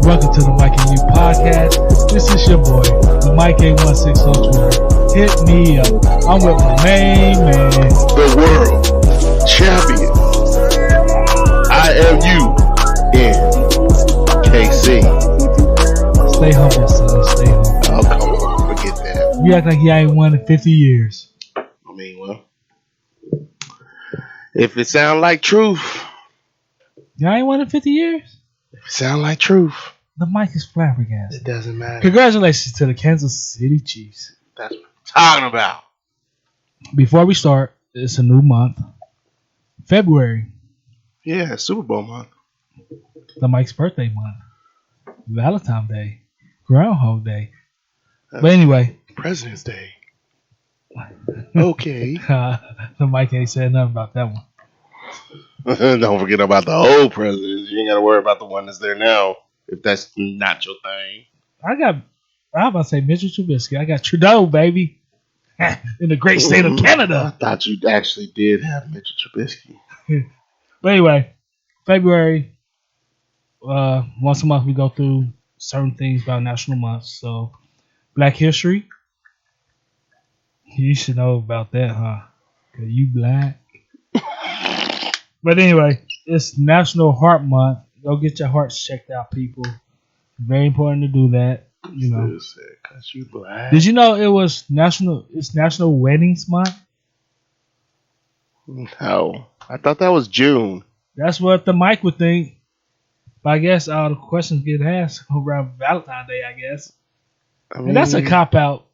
Welcome to the Mike and You podcast. This is your boy, the Mike A16 on Twitter. Hit me up. I'm with my main man, the world champion. I am you in KC. Stay humble, son. Stay humble. Oh, come on. Forget that. You act like you ain't won in 50 years. I mean, well, if it sound like truth, You ain't won in 50 years? if it sound like truth, The mic is flabbergasted. it doesn't matter. Congratulations to the Kansas City Chiefs. That's what I'm talking about. Before we start, it's a new month. February, Yeah, Super Bowl month. the Mike's birthday month. Valentine's Day. Groundhog Day. That's But anyway. President's Day. Okay. The Mike ain't said nothing about that one. Don't forget about the old presidents. You ain't got to worry about the one that's there now, if that's not your thing. I'm about to say Mitchell Trubisky. I got Trudeau, baby. In the great state of I Canada. thought you actually did have Mitchell Trubisky. But anyway, February, once a month we go through certain things about national months. So, Black History. You should know about that, huh? Because you black. But anyway, it's National Heart Month. Go get your hearts checked out, people. Very important to do that. You know. Cause you black. Did you know it's National Weddings Month? No. I thought that was June. That's what the Mike would think. But I guess all the questions get asked around Valentine's Day, I guess. I mean, And that's a cop-out,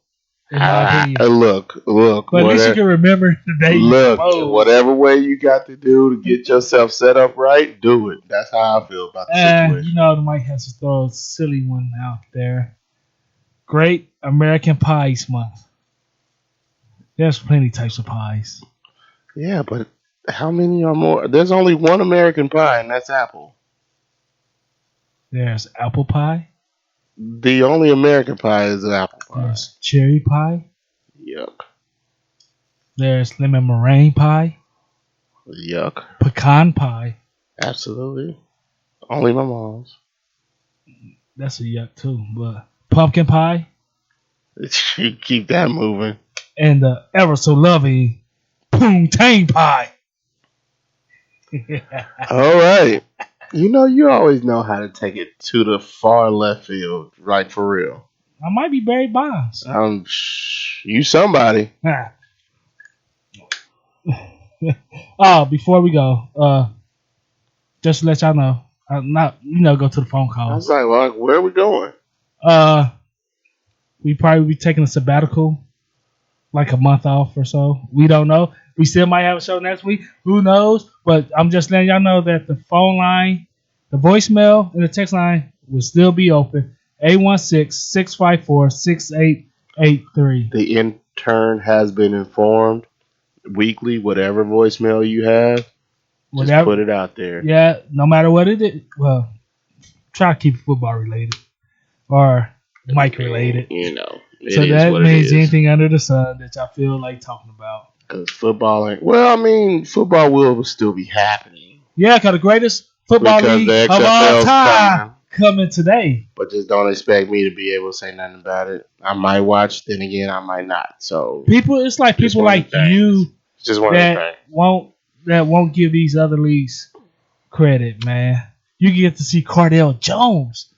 in my opinion. Look. But at least you can remember the day you proposed. Whatever way you got to do to get yourself set up right, do it. That's how I feel about the situation. You know, the Mike has to throw a silly one out there. Great American Pies Month. There's plenty types of pies. Yeah, but how many are more? There's only one American pie, and that's apple. There's apple pie. The only American pie is an apple pie. There's cherry pie. Yuck. There's lemon meringue pie. Yuck. Pecan pie. Absolutely. Only my mom's. That's a yuck too. But pumpkin pie. You keep that moving. And the ever so lovely poontang pie. All right. You know, you always know how to take it to the far left field, right, for real. I might be Barry Bonds. You somebody. Before we go, just to let y'all know, go to the phone I call. was like, well, where are we going? We probably be taking a sabbatical, like a month off or so. We don't know. We still might have a show next week. Who knows? But I'm just letting y'all know that the phone line, the voicemail, and the text line will still be open. 816-654-6883. The intern has been informed. Weekly, whatever voicemail you have, just put it out there. Yeah, no matter what it is. Well, try to keep it football related or Mike related. You know. So that means anything under the sun that y'all feel like talking about. Because football ain't... Well, I mean, football will still be happening. Yeah, because the greatest football league of all time coming today. But just don't expect me to be able to say nothing about it. I might watch, then again, I might not. So it's like people like you just that won't give these other leagues credit, man. You get to see Cardell Jones,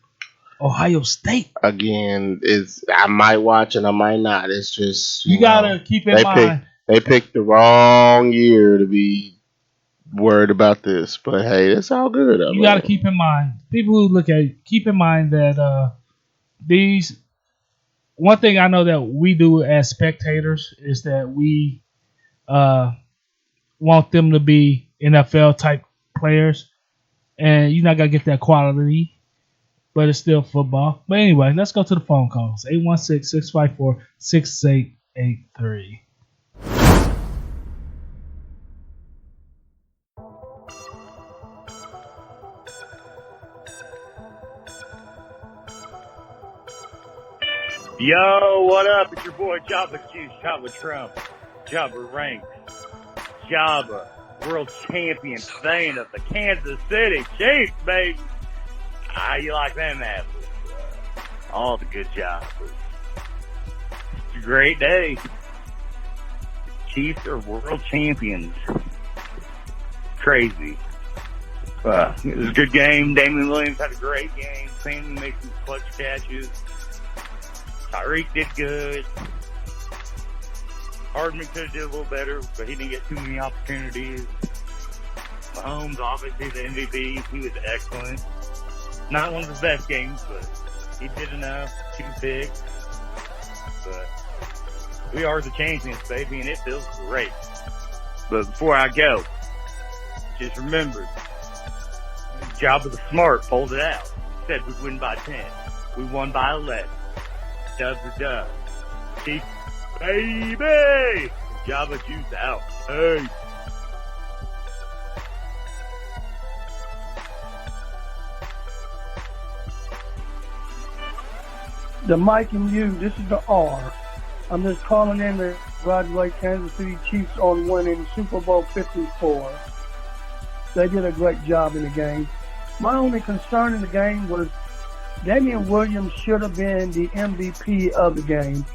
Ohio State. Again, I might watch and I might not. It's just you gotta keep in mind. They picked the wrong year to be worried about this, but hey, it's all good. You got to keep in mind, people who look at it, keep in mind that these. One thing I know that we do as spectators is that we want them to be NFL type players, and you're not gonna get that quality, but it's still football. But anyway, let's go to the phone calls. 816-654-6883. Yo, what up? It's your boy Jabba Juice, Jabba Trump, Jabba Ranks, Jabba, world champion Thane of the Kansas City Chiefs, baby. How you like them apples? All the good jobbers. It's a great day. Chiefs are world champions. Crazy. It was a good game. Damian Williams had a great game. Sammy made some clutch catches. Tyreek did good. Hardman could have did a little better, but he didn't get too many opportunities. Mahomes, obviously the MVP. He was excellent. Not one of his best games, but he did enough. 2 picks. But we are the champions, baby, and it feels great. But before I go, just remember, Job of the Smart pulled it out. Said we'd win by 10. We won by 11. Dubs are dubs. Chiefs, baby! Java Juice out. Hey! The Mike and you, this is the R. I'm just calling in to congratulate Kansas City Chiefs on winning Super Bowl 54. They did a great job in the game. My only concern in the game was Damian Williams should have been the MVP of the game.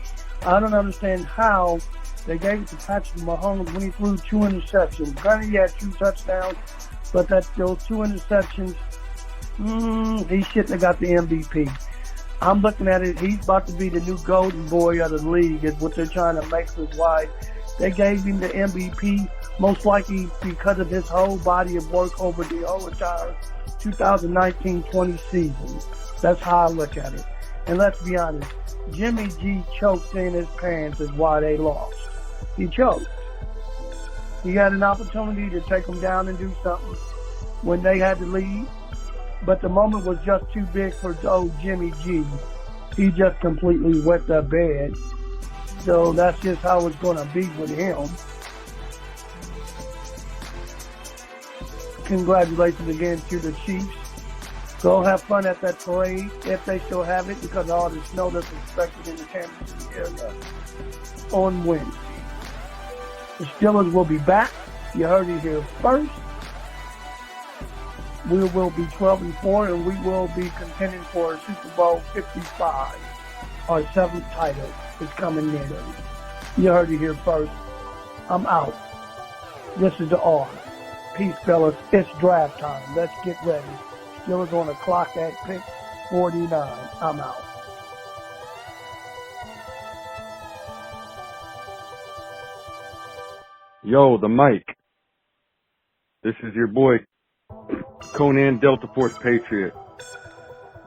I don't understand how they gave it to Patrick Mahomes when he threw 2 interceptions. Granted, he had 2 touchdowns, but those 2 interceptions, he shouldn't have got the MVP. I'm looking at it, he's about to be the new golden boy of the league is what they're trying to make this wide. They gave him the MVP most likely because of his whole body of work over the whole entire 2019-20 season. That's how I look at it. And let's be honest, Jimmy G choked in his pants is why they lost. He choked. He had an opportunity to take them down and do something when they had the lead. But the moment was just too big for old Jimmy G. He just completely wet the bed. So that's just how it's going to be with him. Congratulations again to the Chiefs. Go have fun at that parade if they still have it because of all the snow that's expected in the Kansas City area on Wednesday. The Steelers will be back. You heard it here first. We will be 12-4, and we will be contending for Super Bowl 55. Our 7th title is coming in. You heard it here first. I'm out. This is the R. Peace, fellas. It's draft time. Let's get ready. Steelers on the clock at pick 49. I'm out. Yo, the Mike. This is your boy, Conan Delta Force Patriot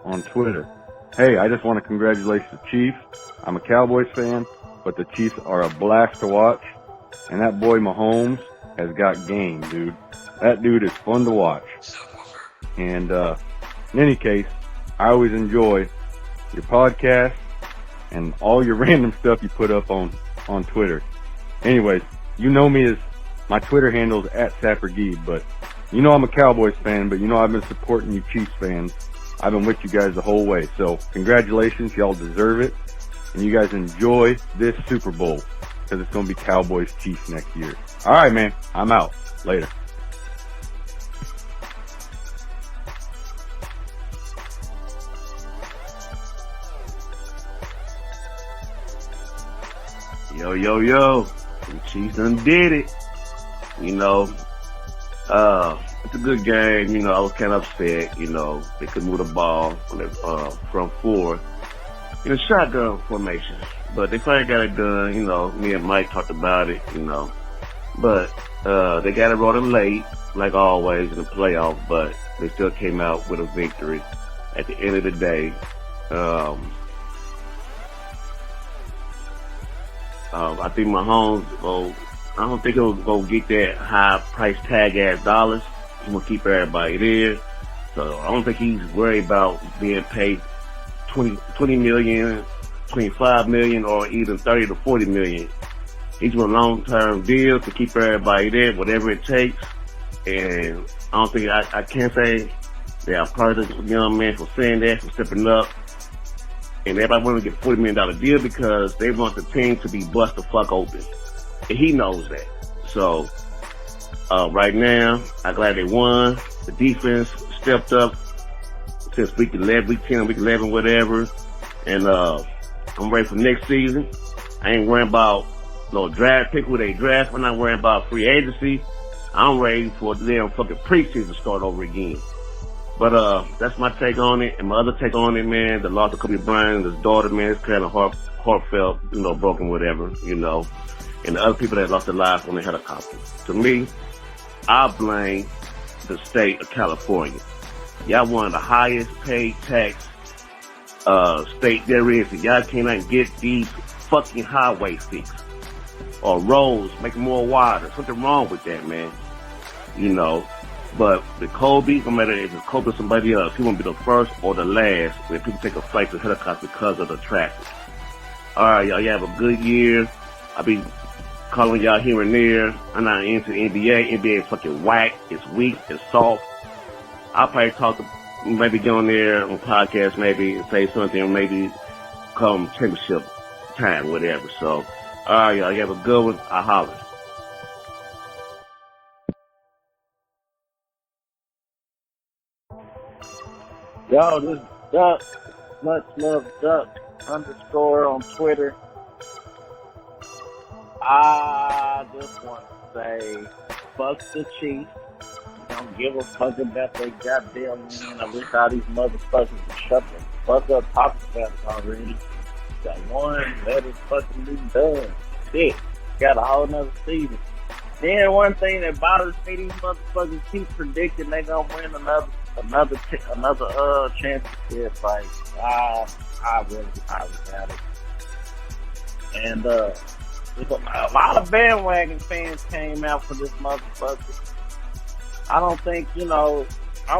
on Twitter. Hey, I just want to congratulate the Chiefs. I'm a Cowboys fan, but the Chiefs are a blast to watch. And that boy Mahomes has got game, dude. That dude is fun to watch. And in any case, I always enjoy your podcast and all your random stuff you put up on Twitter. Anyways, you know me as my Twitter handle is @SapperGee, but you know I'm a Cowboys fan, but you know I've been supporting you Chiefs fans. I've been with you guys the whole way. So congratulations, y'all deserve it. And you guys enjoy this Super Bowl because it's going to be Cowboys Chiefs next year. All right, man. I'm out. Later. Yo. The Chiefs done did it. You know, it's a good game. You know, I was kind of upset. You know, they could move the ball on the front 4 in a shotgun formation. But they finally got it done. You know, me and Mike talked about it, you know. But they got it rolling late, like always in the playoff, but they still came out with a victory at the end of the day. I think Mahomes, I don't think he'll go get that high price tag ass dollars. He's gonna keep everybody there. So I don't think he's worried about being paid 20 million, 25 million, or even 30 to 40 million. He's on a long-term deal to keep everybody there, whatever it takes. And I don't think I can't say that I'm part of this young man for saying that, for stepping up. And everybody want to get $40 million deal because they want the team to be bust the fuck open. And he knows that. So, right now, I'm glad they won. The defense stepped up since week 11, week 10, week 11, whatever. And I'm ready for next season. I ain't worrying about no draft pick, who they draft. I'm not worrying about free agency. I'm ready for the damn fucking preseason to start over again. But that's my take on it. And my other take on it, man, the loss of Kobe Bryant, his daughter, man, it's kind of heartfelt, broken, whatever, And the other people that lost their lives on the helicopter. To me, I blame the state of California. Y'all one of the highest paid tax state there is. And y'all cannot get these fucking highways fixed. Or roads, make them more wider. Something wrong with that, man. But the Kobe, no matter if it's Kobe or somebody else, he won't be the first or the last when people take a flight to helicopter because of the traffic. Alright, y'all have a good year. I'll be calling y'all here and there. I'm not into the NBA. NBA is fucking whack. It's weak. It's soft. I'll probably maybe get on there on podcast, maybe and say something, or maybe come championship time, whatever. So, alright, y'all have a good one. I holler. Yo, this is Duck, much love Duck _ on Twitter. I just want to say, fuck the Chiefs. Don't give a fuck about their goddamn win. I wish all these motherfuckers would shut the fuck up talking about it already. Got one, let it fucking be done. Shit, got a whole nother season. Then one thing that bothers me, these motherfuckers keep predicting they gonna win another championship. Like, I really doubt it. And a lot of bandwagon fans came out for this motherfucker. I don't think, I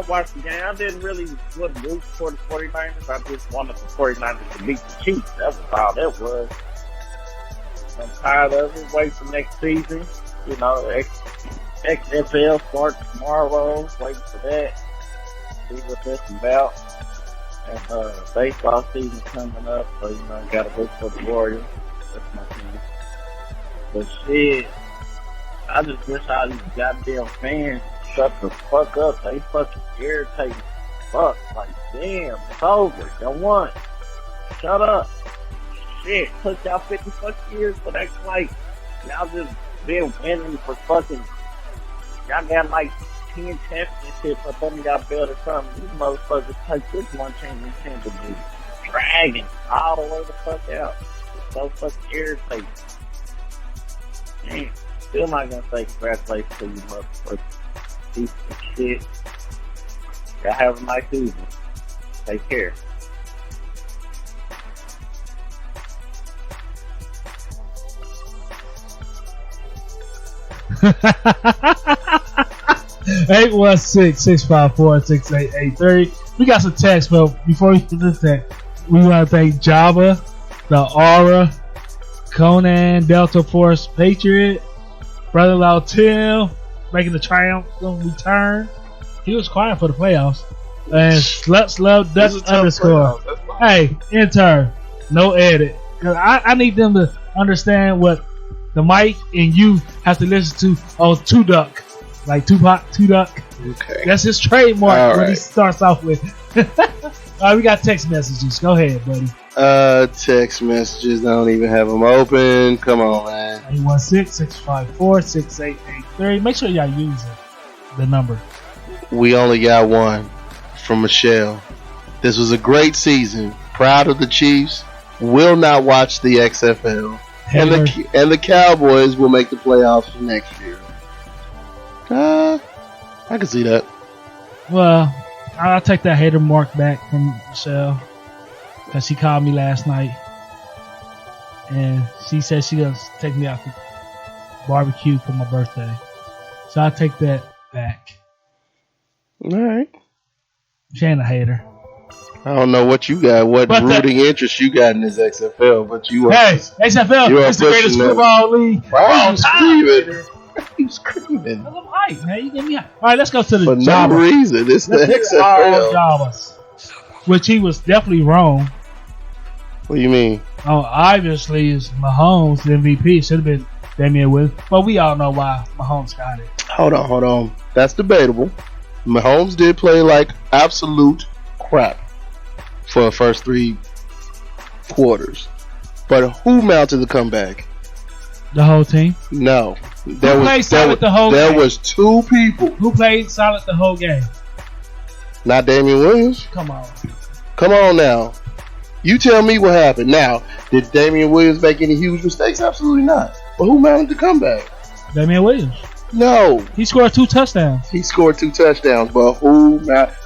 watched the game. I didn't really root for the 49ers. I just wanted the 49ers to beat the Chiefs. That was all that was. I'm tired of it. Wait for next season. XFL starts tomorrow. Waiting for that. See what that's about. And baseball season coming up, so gotta look for the Warriors. That's my team. But shit, I just wish all these goddamn fans shut the fuck up. They fucking irritating. Fuck, like damn, it's over. Y'all won. Shut up. Shit, took y'all 50 fucking years for that like y'all just been winning for fucking. Y'all got like 10 championships up under y'all belt or something. These motherfuckers take this one championship to be dragging all the way the fuck out. It's so fucking irritating. Damn. Still not gonna say congratulations to you motherfuckers. Piece of shit. Y'all have a nice evening. Take care. Eight 816-654-6883. We got some text, but before we get to that, we want to thank Java, the Aura, Conan, Delta Force Patriot, Brother Lau Tim, making the triumphant return. He was quiet for the playoffs. And Sluts Love Dutch _ Hey, intern, no edit. Cause I need them to understand what the mic and you have to listen to on Two Duck. Like Tupac, Two Duck. Okay. That's his trademark. All what right. he starts off with. Alright, we got text messages. Go ahead, buddy. Text messages. I don't even have them open. Come on, man. 816-654-6883. Make sure y'all use the number. We only got one from Michelle. This was a great season. Proud of the Chiefs. Will not watch the XFL. And the Cowboys will make the playoffs for next year. I can see that. Well, I'll take that hater mark back from Michelle because she called me last night and she said she gonna take me out to barbecue for my birthday. So I'll take that back. All right. She ain't a hater. I don't know what you got, what rooting interest you got in this XFL, but you are. Hey, XFL is the greatest football league. Wow, screaming. You screaming. I'm hype, man. You get me hype. All right, let's go to the For Jabba. no reason. It's the XFL. Jabbas, which he was definitely wrong. What do you mean? Oh, obviously, it's Mahomes the MVP. Should have been Damian Williams. But we all know why Mahomes got it. Hold on. That's debatable. Mahomes did play like absolute crap for the first 3 quarters. But who mounted the comeback? The whole team. No. Who played solid the whole game? There was 2 people. Who played solid the whole game? Not Damian Williams. Come on. Come on now. You tell me what happened. Now, did Damian Williams make any huge mistakes? Absolutely not. But who mounted the comeback? Damian Williams. No. He scored 2 touchdowns. He scored 2 touchdowns, but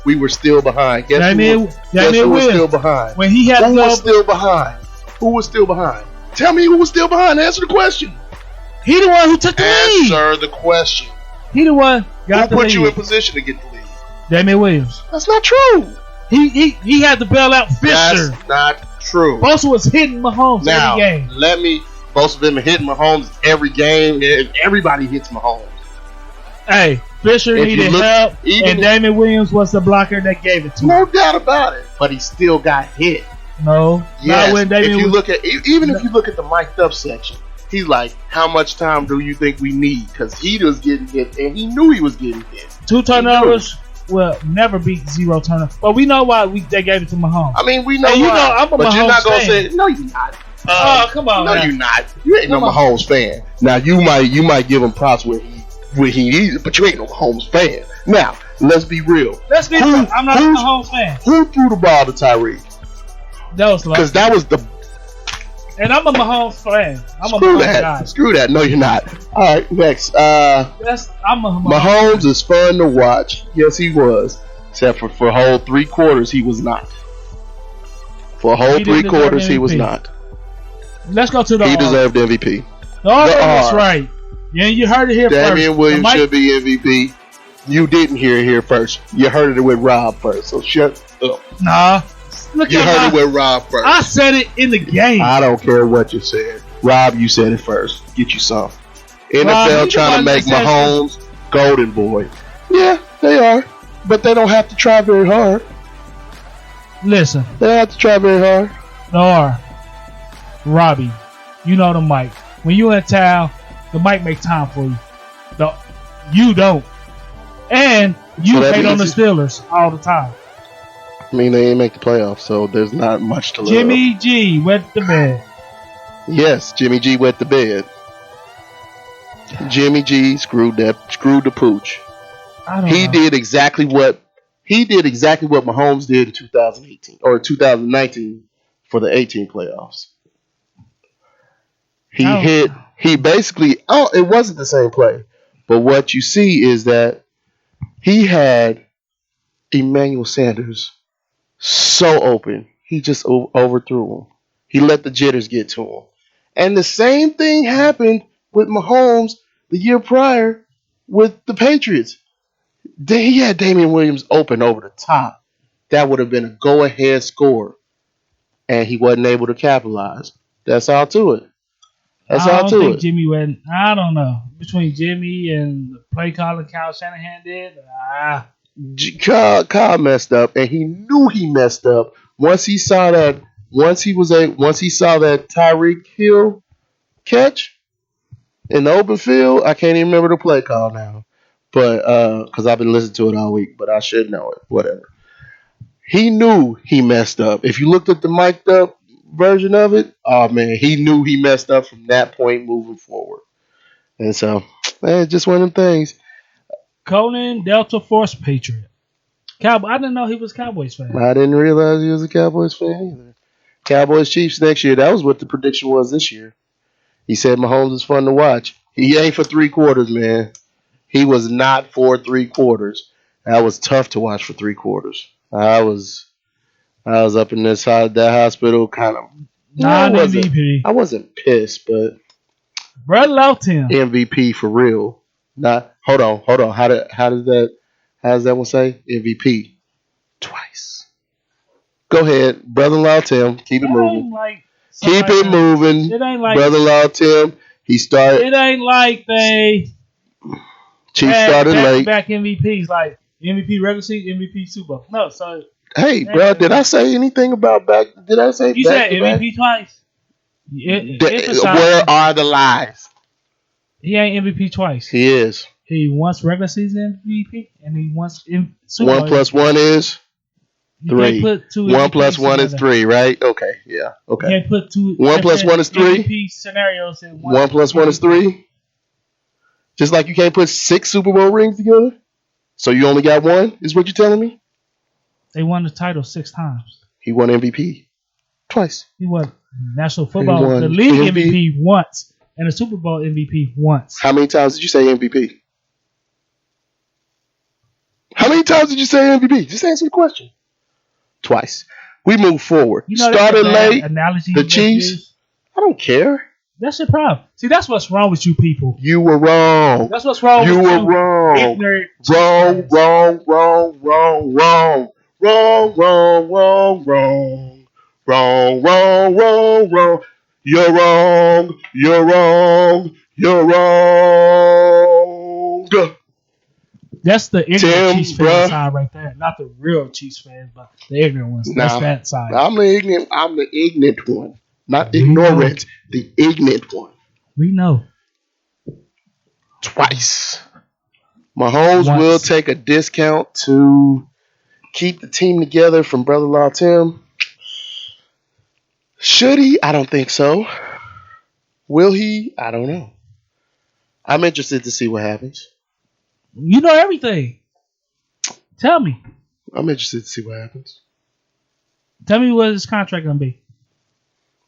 we were still behind. Guess Damian who was Williams. still behind? When he had who was still behind? Who was still behind? Tell me who was still behind. Answer the question. He the one who took the lead. Answer the question. He the one got who the put lead. you in position to get the lead? Damian Williams. That's not true. He had to bail out Fisher. That's not true. Bosa was hitting Mahomes now, every game. Both of them are hitting Mahomes every game. Everybody hits Mahomes. Hey, Fisher needed help, and Damian Williams was the blocker that gave it to him. No doubt about it. But he still got hit. No. Yes. Not when Damian if you look at if you look at the mic'd up section, he's like, "How much time do you think we need?" Because he was getting hit, and he knew he was getting hit. 2 turnovers will never beat 0 turnovers. But we know why they gave it to Mahomes. I mean, we know why. You know, I'm a but Mahomes you're not gonna fan. say no. You're not. Oh, come on. No, man. you're not. You ain't no Mahomes fan. Now you might give him props where he is, but you ain't no Mahomes fan. Now let's be real. I'm not a Mahomes fan. Who threw the ball to Tyreek? That was because that was the. And I'm a Mahomes fan. Screw that. Screw that. No, you're not. All right, next. I'm a Mahomes is fun to watch. Yes, he was. Except for a whole 3 quarters, he was not. For a whole 3 quarters, he was not. Let's go to the He deserved MVP. The R was right. Yeah, you heard it here first. Damian Williams should be MVP. You didn't hear it here first. You heard it with Rob first. So shut up. Nah. You heard it with Rob first. I said it in the game. I don't care what you said. Rob, you said it first. Get you some. NFL trying to make Mahomes golden boy. Yeah, they are. But they don't have to try very hard. Listen. They don't have to try very hard. They are. Robbie, you know the mic. When you in town, the mic make time for you. You don't. And you hate on the Steelers all the time. I mean, they ain't make the playoffs, so there's not much to love. Jimmy G wet the bed. Yes, Jimmy G wet the bed. Jimmy G screwed the pooch. He did exactly what Mahomes did in 2018 or 2019 for the 18 playoffs. He basically it wasn't the same play, but what you see is that he had Emmanuel Sanders so open, he just overthrew him. He let the jitters get to him. And the same thing happened with Mahomes the year prior with the Patriots. He had Damian Williams open over the top. That would have been a go-ahead score. And he wasn't able to capitalize. That's all to it. I don't think Jimmy went. I don't know. Between Jimmy and the play calling Kyle Shanahan did. Kyle messed up, and he knew he messed up once he saw that. Once he saw that Tyreek Hill catch in the open field. I can't even remember the play call now, but because I've been listening to it all week, but I should know it. Whatever. He knew he messed up. If you looked at the mic'd up version of it, oh man, he knew he messed up from that point moving forward. And so, it's just one of them things. Conan Delta Force Patriot. Cowboy. I didn't know he was a Cowboys fan. I didn't realize he was a Cowboys fan either. Cowboys Chiefs next year. That was what the prediction was this year. He said Mahomes is fun to watch. He ain't for 3 quarters, man. He was not for 3 quarters. That was tough to watch for 3 quarters. I was up in that hospital kind of non-MVP. I wasn't pissed, but Brett loved him. MVP for real. Hold on. How does that one say? MVP twice. Go ahead, brother-in-law Tim. Keep it moving. Keep it moving. It ain't like brother-in-law Tim. He started. It ain't like they. Chiefs started late. Back MVPs like MVP regular season, MVP Super Bowl. No, so. Hey, bro, did I say anything about back? Did I say you said MVP twice? Where are the lies? He ain't MVP twice. He is. He once regular season MVP and he once in Super Bowl. 1 + 1 is You 3. can't put two 1 plus MVPs 1 is together. 3, right? Okay, yeah. Okay. You can't put two 1 plus different 1 is 3? MVP scenarios in 1 plus 1 is 3? Just like you can't put 6 Super Bowl rings together? So you only got 1, is what you're telling me? They won the title 6 times. He won MVP twice. He won National Football, won the league MVP. MVP once, and the Super Bowl MVP once. How many times did you say MVP? How many times did you say MVP? Just answer the question. Twice. We move forward. You know, Started that's a bad late. analogy The you Chiefs. use. I don't care. That's your problem. See, that's what's wrong with you people. You were wrong. That's what's wrong You with were you wrong. ignorant. Wrong, Chiefs fans. wrong, wrong, wrong, wrong. Wrong, wrong, wrong, wrong. Wrong, wrong, wrong, wrong. You're wrong. You're wrong. You're wrong. That's the ignorant Tim, Chiefs fan bruh. side right there. Not the real Chiefs fans, but the ignorant ones. That's Nah. that side. I'm the ignorant one. Not We ignorant. The ignorant one. We know. Twice. Mahomes Once. will take a discount to keep the team together from brother-in-law Tim. Should he? I don't think so. Will he? I don't know. I'm interested to see what happens. You know everything. Tell me. I'm interested to see what happens. Tell me what his contract gonna be.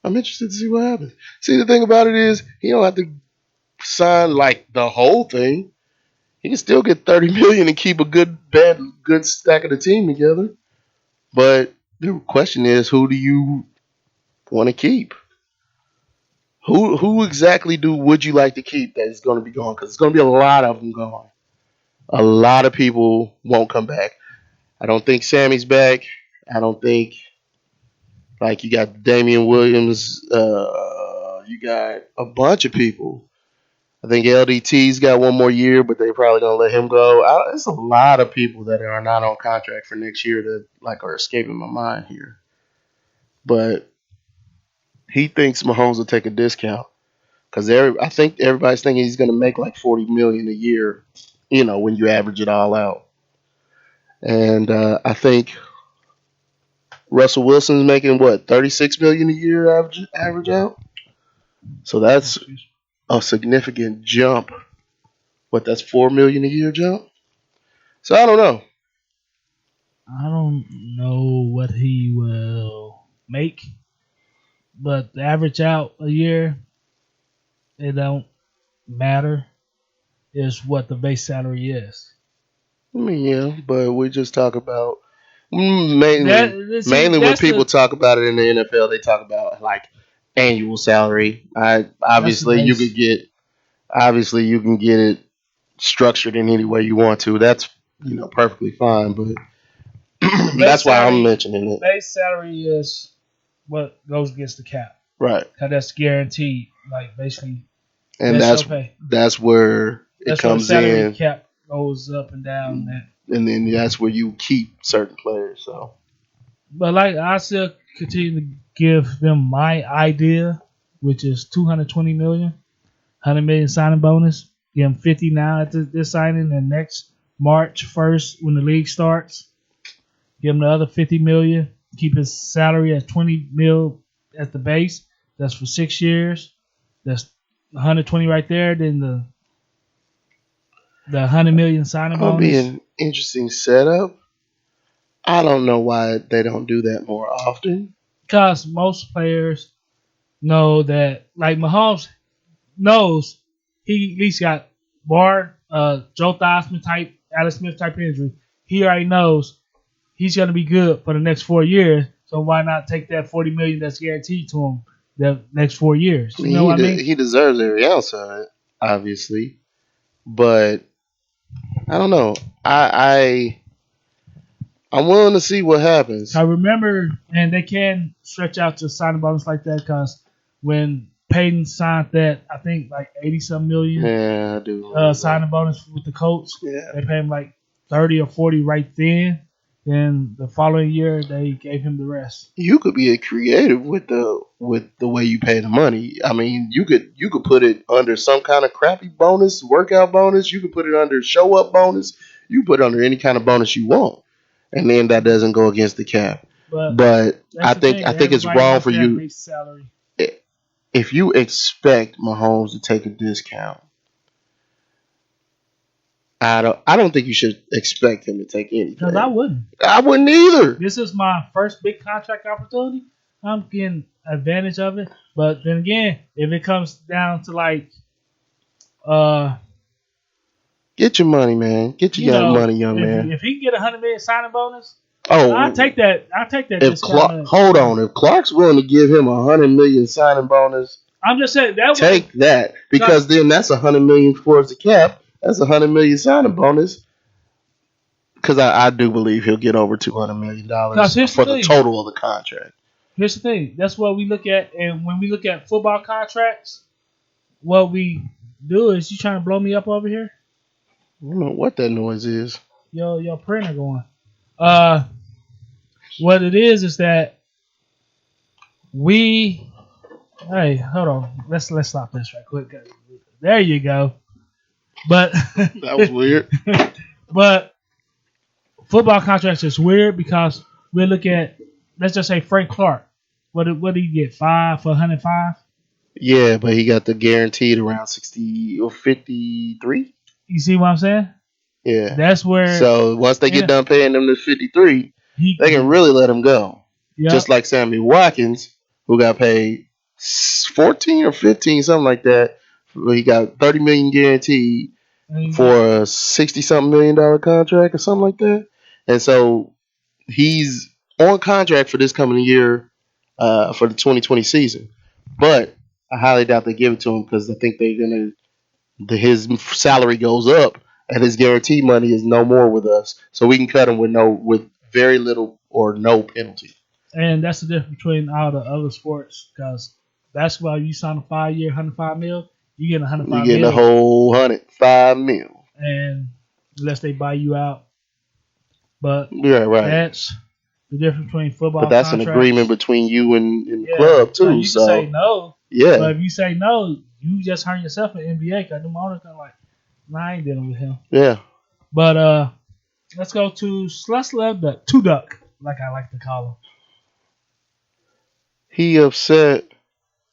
I'm interested to see what happens. See, the thing about it is, he don't have to sign like the whole thing. He can still get $30 million and keep a good stack of the team together. But the question is, who do you want to keep? Who exactly would you like to keep that is going to be gone? Because it's going to be a lot of them gone. A lot of people won't come back. I don't think Sammy's back. I don't think, like, you got Damian Williams. You got a bunch of people. I think LDT's got one more year, but they're probably going to let him go. There's a lot of people that are not on contract for next year that are escaping my mind here. But he thinks Mahomes will take a discount because I think everybody's thinking he's going to make like $40 million a year, when you average it all out. And I think Russell Wilson's making $36 million a year average out. So that's a significant jump. That's $4 million a year jump. So I don't know. I don't know what he will make, but the average out a year, it don't matter. Is what the base salary is. I mean, yeah, but we just talk about mainly when that's people talk about it in the NFL, they talk about like annual salary. Obviously you can get it structured in any way you want to. That's perfectly fine, but that's why I'm mentioning it. Base salary is what goes against the cap. Right. That's guaranteed. Like basically, And that's where it comes where the salary in. Cap goes up and down. And then that's where you keep certain players. So, but like I still continue to give them my idea, which is $220 million, $100 million signing bonus. Give them 50 now at this signing, and next March 1st when the league starts, give him the other $50 million. Keep his salary at $20 million at the base. That's for 6 years. That's 120 right there. Then the $100 million signing bonus. It'll be an interesting setup. I don't know why they don't do that more often. Because most players know that, like Mahomes knows he at least got Joe Theismann type, Alex Smith type injury. He already knows he's going to be good for the next 4 years. So why not take that $40 million that's guaranteed to him the next 4 years? You know what I mean? He deserves every ounce of it, obviously. But I don't know. I'm willing to see what happens. I remember, and they can stretch out to signing bonus like that because when Peyton signed that, I think like 80-some million Yeah, I do. signing bonus with the Colts. Yeah. They paid him like 30 or 40 right then. Then the following year, they gave him the rest. You could be a creative with the way you pay the money. I mean, you could put it under some kind of crappy bonus, workout bonus. You could put it under show up bonus. You put it under any kind of bonus you want. and then that doesn't go against the cap. But I think it's wrong for you if you expect Mahomes to take a discount. I don't think you should expect him to take anything. Because I wouldn't. I wouldn't either. This is my first big contract opportunity. I'm getting advantage of it. But then again, if it comes down to like, get your money, man. Get your young money, young man. If he can get $100 million signing bonus, I take that. I take that. Hold on, if Clark's willing to give him $100 million signing bonus, I'm just saying take that because then that's $100 million towards the cap. That's $100 million signing bonus. Because I do believe he'll get over $200 million for the total of the contract. Here's the thing. That's what we look at, and when we look at football contracts, what we do is you trying to blow me up over here. I don't know what that noise is. Your printer going. What it is that we. Hey, hold on. Let's stop this right quick. There you go. But that was weird. But football contracts is weird because we look at, let's just say Frank Clark. What did he get? 5 for 105? Yeah, but he got the guaranteed around 60 or 53. You see what I'm saying? Yeah. That's where. So once they get done paying them the 53, they can really let him go. Yep. Just like Sammy Watkins, who got paid 14 or 15, something like that. He got $30 million guaranteed for a $60-something million contract or something like that. And so he's on contract for this coming year for the 2020 season. But I highly doubt they give it to him because I think they're going to – his salary goes up and his guaranteed money is no more with us. So we can cut him with very little or no penalty. And that's the difference between all the other sports because basketball, you sign a 5-year, $105 million. You get $105 million. You get the whole $105 million. And unless they buy you out. But that's the difference between football But that's contracts. An agreement between you and the club, too. You can say no. Yeah. But if you say no, you just hurt yourself in NBA because the owners are like, nah, I ain't dealing with him. Yeah. But let's go to Two Duck, like I like to call him. He upset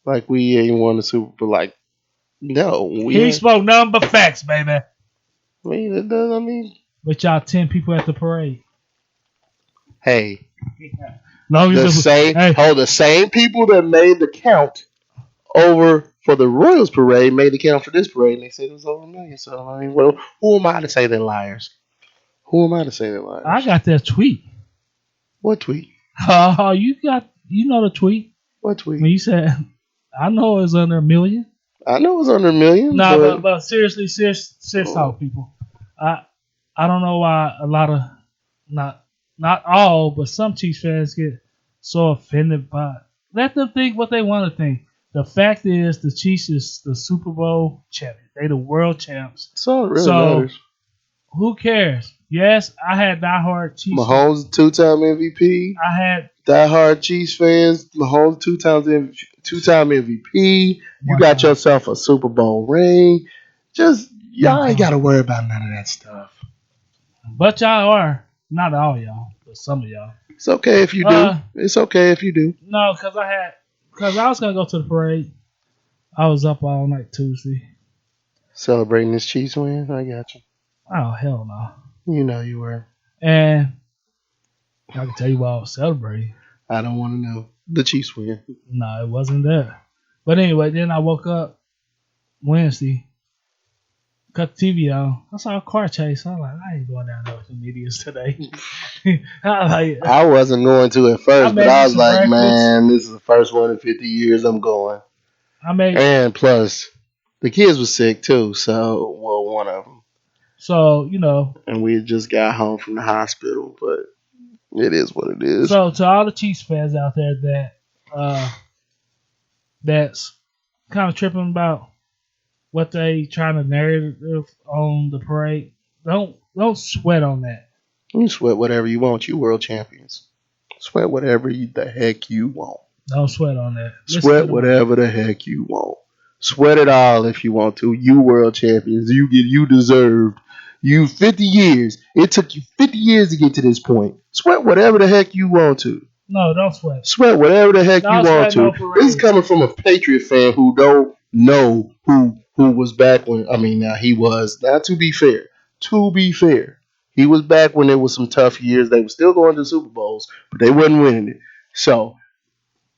like we ain't won the Super Bowl. Like, no. He spoke nothing but facts, baby. I mean, it does, But y'all 10 people at the parade. Hey. The same people that made the count over for the Royals parade made the count for this parade, and they said it was over $1 million. So, I mean, well, who am I to say they're liars? I got that tweet. What tweet? You know the tweet. What tweet? When you said, I know it's under $1 million. I know it's under $1 million. No, but seriously, serious talk, people. I don't know why a lot of, not all, but some Chiefs fans get so offended by. Let them think what they want to think. The fact is, the Chiefs is the Super Bowl champion. They the world champs. So it really matters. Who cares? Yes, I had diehard Chiefs. Mahomes, 2-time MVP. I had diehard Chiefs fans. Mahomes, 2-time MVP. You got yourself a Super Bowl ring. Just y'all ain't got to worry about none of that stuff. But y'all are. Not all y'all, but some of y'all. It's okay if you do. It's okay if you do. No, because I was going to go to the parade. I was up all night Tuesday. Celebrating this Chiefs win? I got you. Oh, hell no. You know you were. And I can tell you what I was celebrating. I don't want to know. The Chiefs win. No, it wasn't that. But anyway, then I woke up Wednesday, cut the TV on. I saw a car chase. I'm like, I ain't going down there with the medias today. I wasn't going to at first, but I was like, man, this is the first one in 50 years I'm going. And plus, the kids were sick too, so, well, one of them. So, And we had just got home from the hospital, but it is what it is. So, to all the Chiefs fans out there that's kind of tripping about what they trying to narrative on the parade, don't sweat on that. You sweat whatever you want. You world champions. Sweat whatever the heck you want. Don't sweat on that. Sweat whatever the heck you want. Sweat it all if you want to. You world champions. You deserved You 50 years. It took you 50 years to get to this point. Sweat whatever the heck you want to. No, don't sweat. Sweat whatever the heck you want to. This is coming from a Patriot fan who don't know who was back when. I mean, now he was. Now, to be fair, he was back when there was some tough years. They were still going to Super Bowls, but they wasn't winning it. So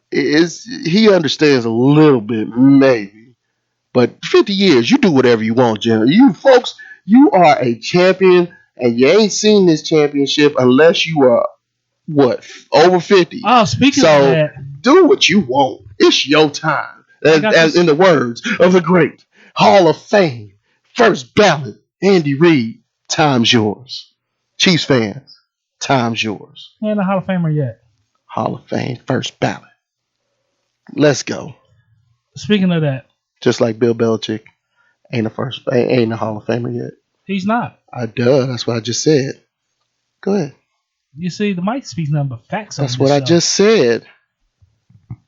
he understands a little bit, maybe. But 50 years, you do whatever you want, Jenna. You folks. You are a champion, and you ain't seen this championship unless you are, over 50. Oh, speaking of that. Do what you want. It's your time. As in the words of the great Hall of Fame, first ballot, Andy Reid, time's yours. Chiefs fans, time's yours. He ain't a Hall of Famer yet. Hall of Fame, first ballot. Let's go. Speaking of that. Just like Bill Belichick. Ain't a Hall of Famer yet. He's not. That's what I just said. Go ahead. You see, the mic speaks nothing but facts. That's what I just said.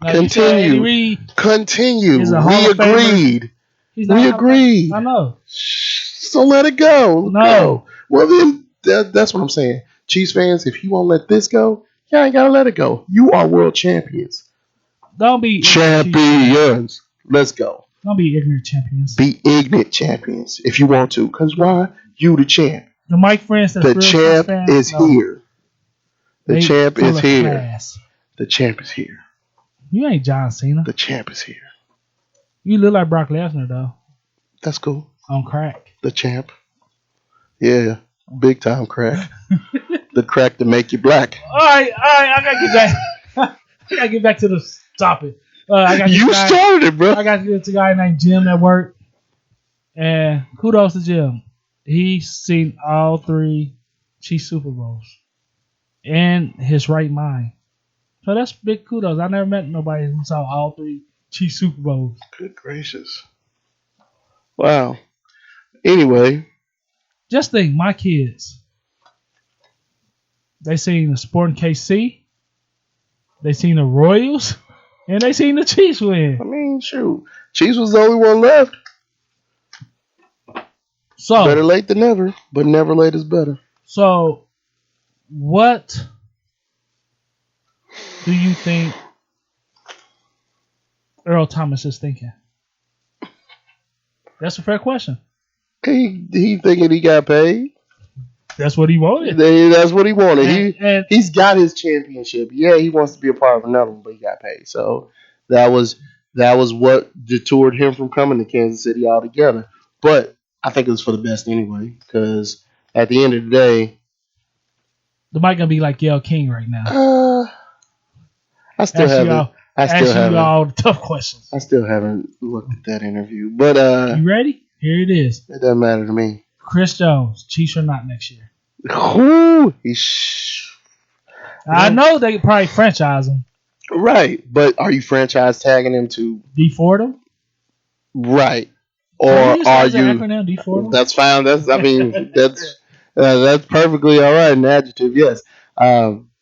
Now, Continue. Continue. We agreed. We agreed. I know. So let it go. No. Well, then, that's what I'm saying. Chiefs fans, if you won't let this go, you ain't got to let it go. You are world champions. Don't be champions. Let's go. Don't be ignorant champions. Be ignorant champions if you want to. Because why? You the champ. The Mike friends. The champ is here. The champ is here. The champ is here. You ain't John Cena. The champ is here. You look like Brock Lesnar, though. That's cool. On crack. The champ. Yeah. Big time crack. The crack to make you black. All right. I got to get back. I got to get back to the topic. You started it, bro. I got to get to a guy named Jim at work. And kudos to Jim. He's seen all 3 Chiefs Super Bowls in his right mind. So that's big kudos. I never met nobody who saw all 3 Chiefs Super Bowls. Good gracious. Wow. Anyway. Just think, my kids, they seen the Sporting KC, they seen the Royals, and they seen the Chiefs win. I mean, shoot. Chiefs was the only one left. So better late than never, but never late is better. So, what do you think Earl Thomas is thinking? That's a fair question. He thinking he got paid. That's what he wanted. That's what he wanted. He's got his championship. Yeah, he wants to be a part of another one, but he got paid. So that was what detoured him from coming to Kansas City altogether. But I think it was for the best anyway, because at the end of the day, the mic gonna be like Gayle King right now. I still haven't. All the tough questions. I still haven't looked at that interview, but you ready? Here it is. It doesn't matter to me. Chris Jones, Chiefs or not next year? Who? I know they could probably franchise him. Right, but are you franchise tagging him to Dee Fordham? Right, or are you? Acronym, Dee Fordham? That's fine. That's perfectly all right. An adjective, yes.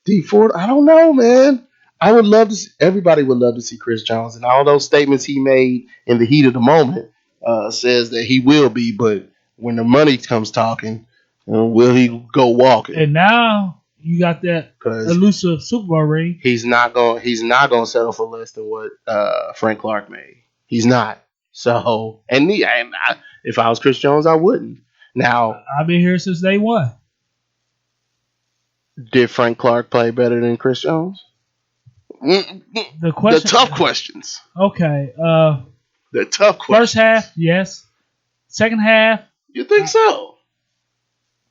Dee Fordham. I don't know, man. I would love to. Everybody would love to see Chris Jones, and all those statements he made in the heat of the moment says that he will be. But when the money comes talking, will he go walking? And now you got that elusive Super Bowl ring. He's not going to settle for less than what Frank Clark made. He's not. So, if I was Chris Jones, I wouldn't. Now, I've been here since day one. Did Frank Clark play better than Chris Jones? The tough questions. Okay. The tough questions. First half, yes. Second half, you think so?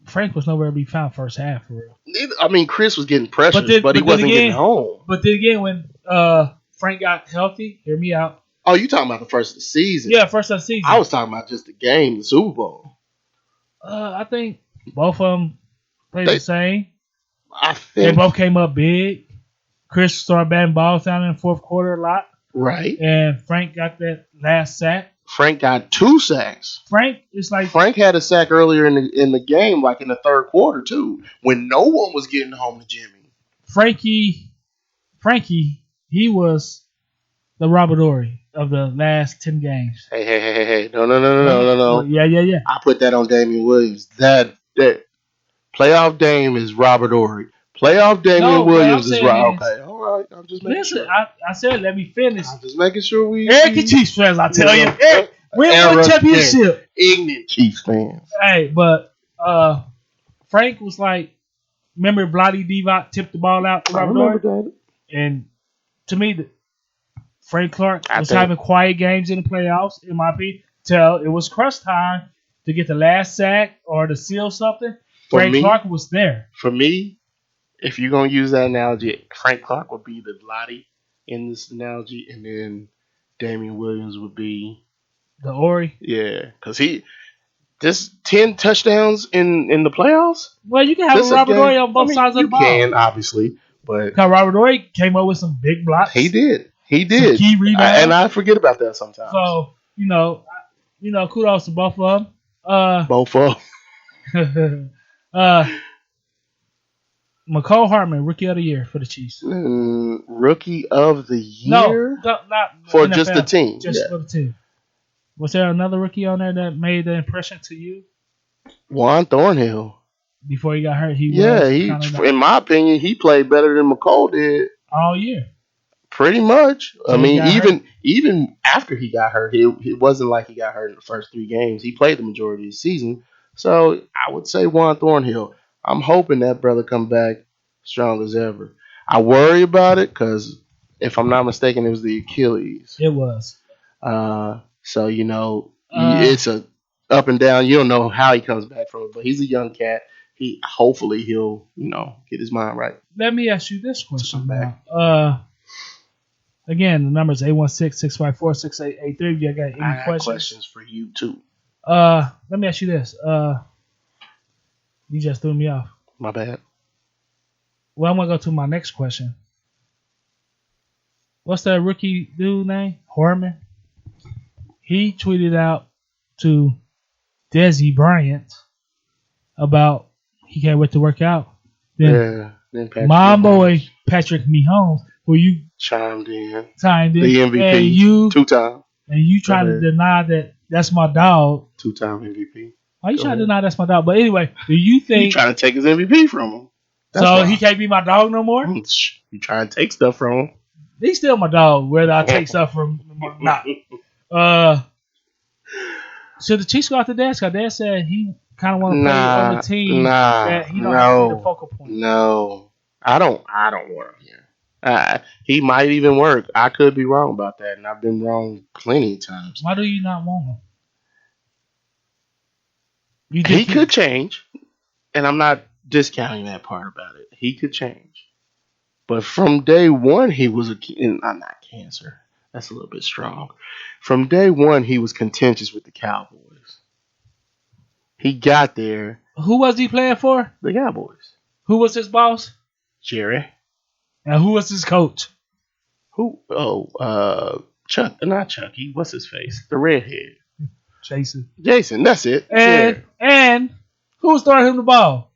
Frank was nowhere to be found first half, for real. I mean, Chris was getting pressures, but he wasn't getting home. But then again, when Frank got healthy, hear me out. Oh, you talking about the first of the season? Yeah, first of the season. I was talking about just the game, the Super Bowl. I think both of them played the same. I think they both came up big. Chris started batting balls down in the fourth quarter a lot. Right. And Frank got that last sack. Frank got 2 sacks. Frank had a sack earlier in the game, like in the third quarter too, when no one was getting home to Jimmy. Frankie, he was the Robert Horry of the last 10 games. Hey. No. Yeah. I put that on Damian Williams. That that playoff Dame is Robert Ory. Playoff Damian Williams is Rob. Okay, all right. I'm just making sure. I said let me finish. I'm just making sure we. Eric and Chiefs fans, I tell you, Eric, we won championship. Ignorant Chiefs fans. Hey, but Frank was like, remember Vlade Divac tipped the ball out to Robert Ory? That. And to me, Frank Clark was having quiet games in the playoffs, in my opinion, till it was crunch time to get the last sack or to seal something. Frank Clark was there. For me, if you're going to use that analogy, Frank Clark would be the Vlade in this analogy, and then Damian Williams would be the Ory. Yeah, because just 10 touchdowns in the playoffs. Well, you can have Robert Ory on both sides of the ball. You can, obviously, but Robert Ory came up with some big blocks. He did. Some key rebounds, and I forget about that sometimes. So kudos to both of them. Both of them. McCole Hardman, Rookie of the Year for the Chiefs. Rookie of the Year? No, not for NFL, just the team. Just for the team. Was there another rookie on there that made the impression to you? Juan Thornhill. Before he got hurt, in my opinion, he played better than McCole did all year. Pretty much. I mean, even after he got hurt, it wasn't like he got hurt in the first 3 games. He played the majority of the season. So I would say Juan Thornhill. I'm hoping that brother come back strong as ever. I worry about it because, if I'm not mistaken, it was the Achilles. It was. So, it's a up and down. You don't know how he comes back from it, but he's a young cat. Hopefully he'll, get his mind right. Let me ask you this question. Again, the number is 816-654-6883. If you got any questions for you too. Let me ask you this. You just threw me off. My bad. Well, I'm going to go to my next question. What's that rookie dude name? Horman. He tweeted out to Desi Bryant about he can't wait to work out. Then my boy Patrick Mahomes, who you chimed in. The MVP. And you 2-time. And you trying to deny that that's my dog. 2-time MVP. Why you trying to deny that's my dog? But anyway, do you think... You trying to take his MVP from him. He can't be my dog no more? You trying to take stuff from him. He's still my dog, whether I take stuff from him or not. Should the Chiefs go out to Dad? Because Dad said he kind of want to play on the team. That he don't be the focal point. No. I don't want him here. He might even work. I could be wrong about that, and I've been wrong plenty of times. Why do you not want him? He could change, and I'm not discounting that part about it. He could change. But from day one, he was not cancer. That's a little bit strong. From day one, he was contentious with the Cowboys. He got there. Who was he playing for? The Cowboys. Who was his boss? Jerry. And who was his coach? Who? Chuck. Not Chucky. What's his face? The redhead. Jason. That's it. And who was throwing him the ball?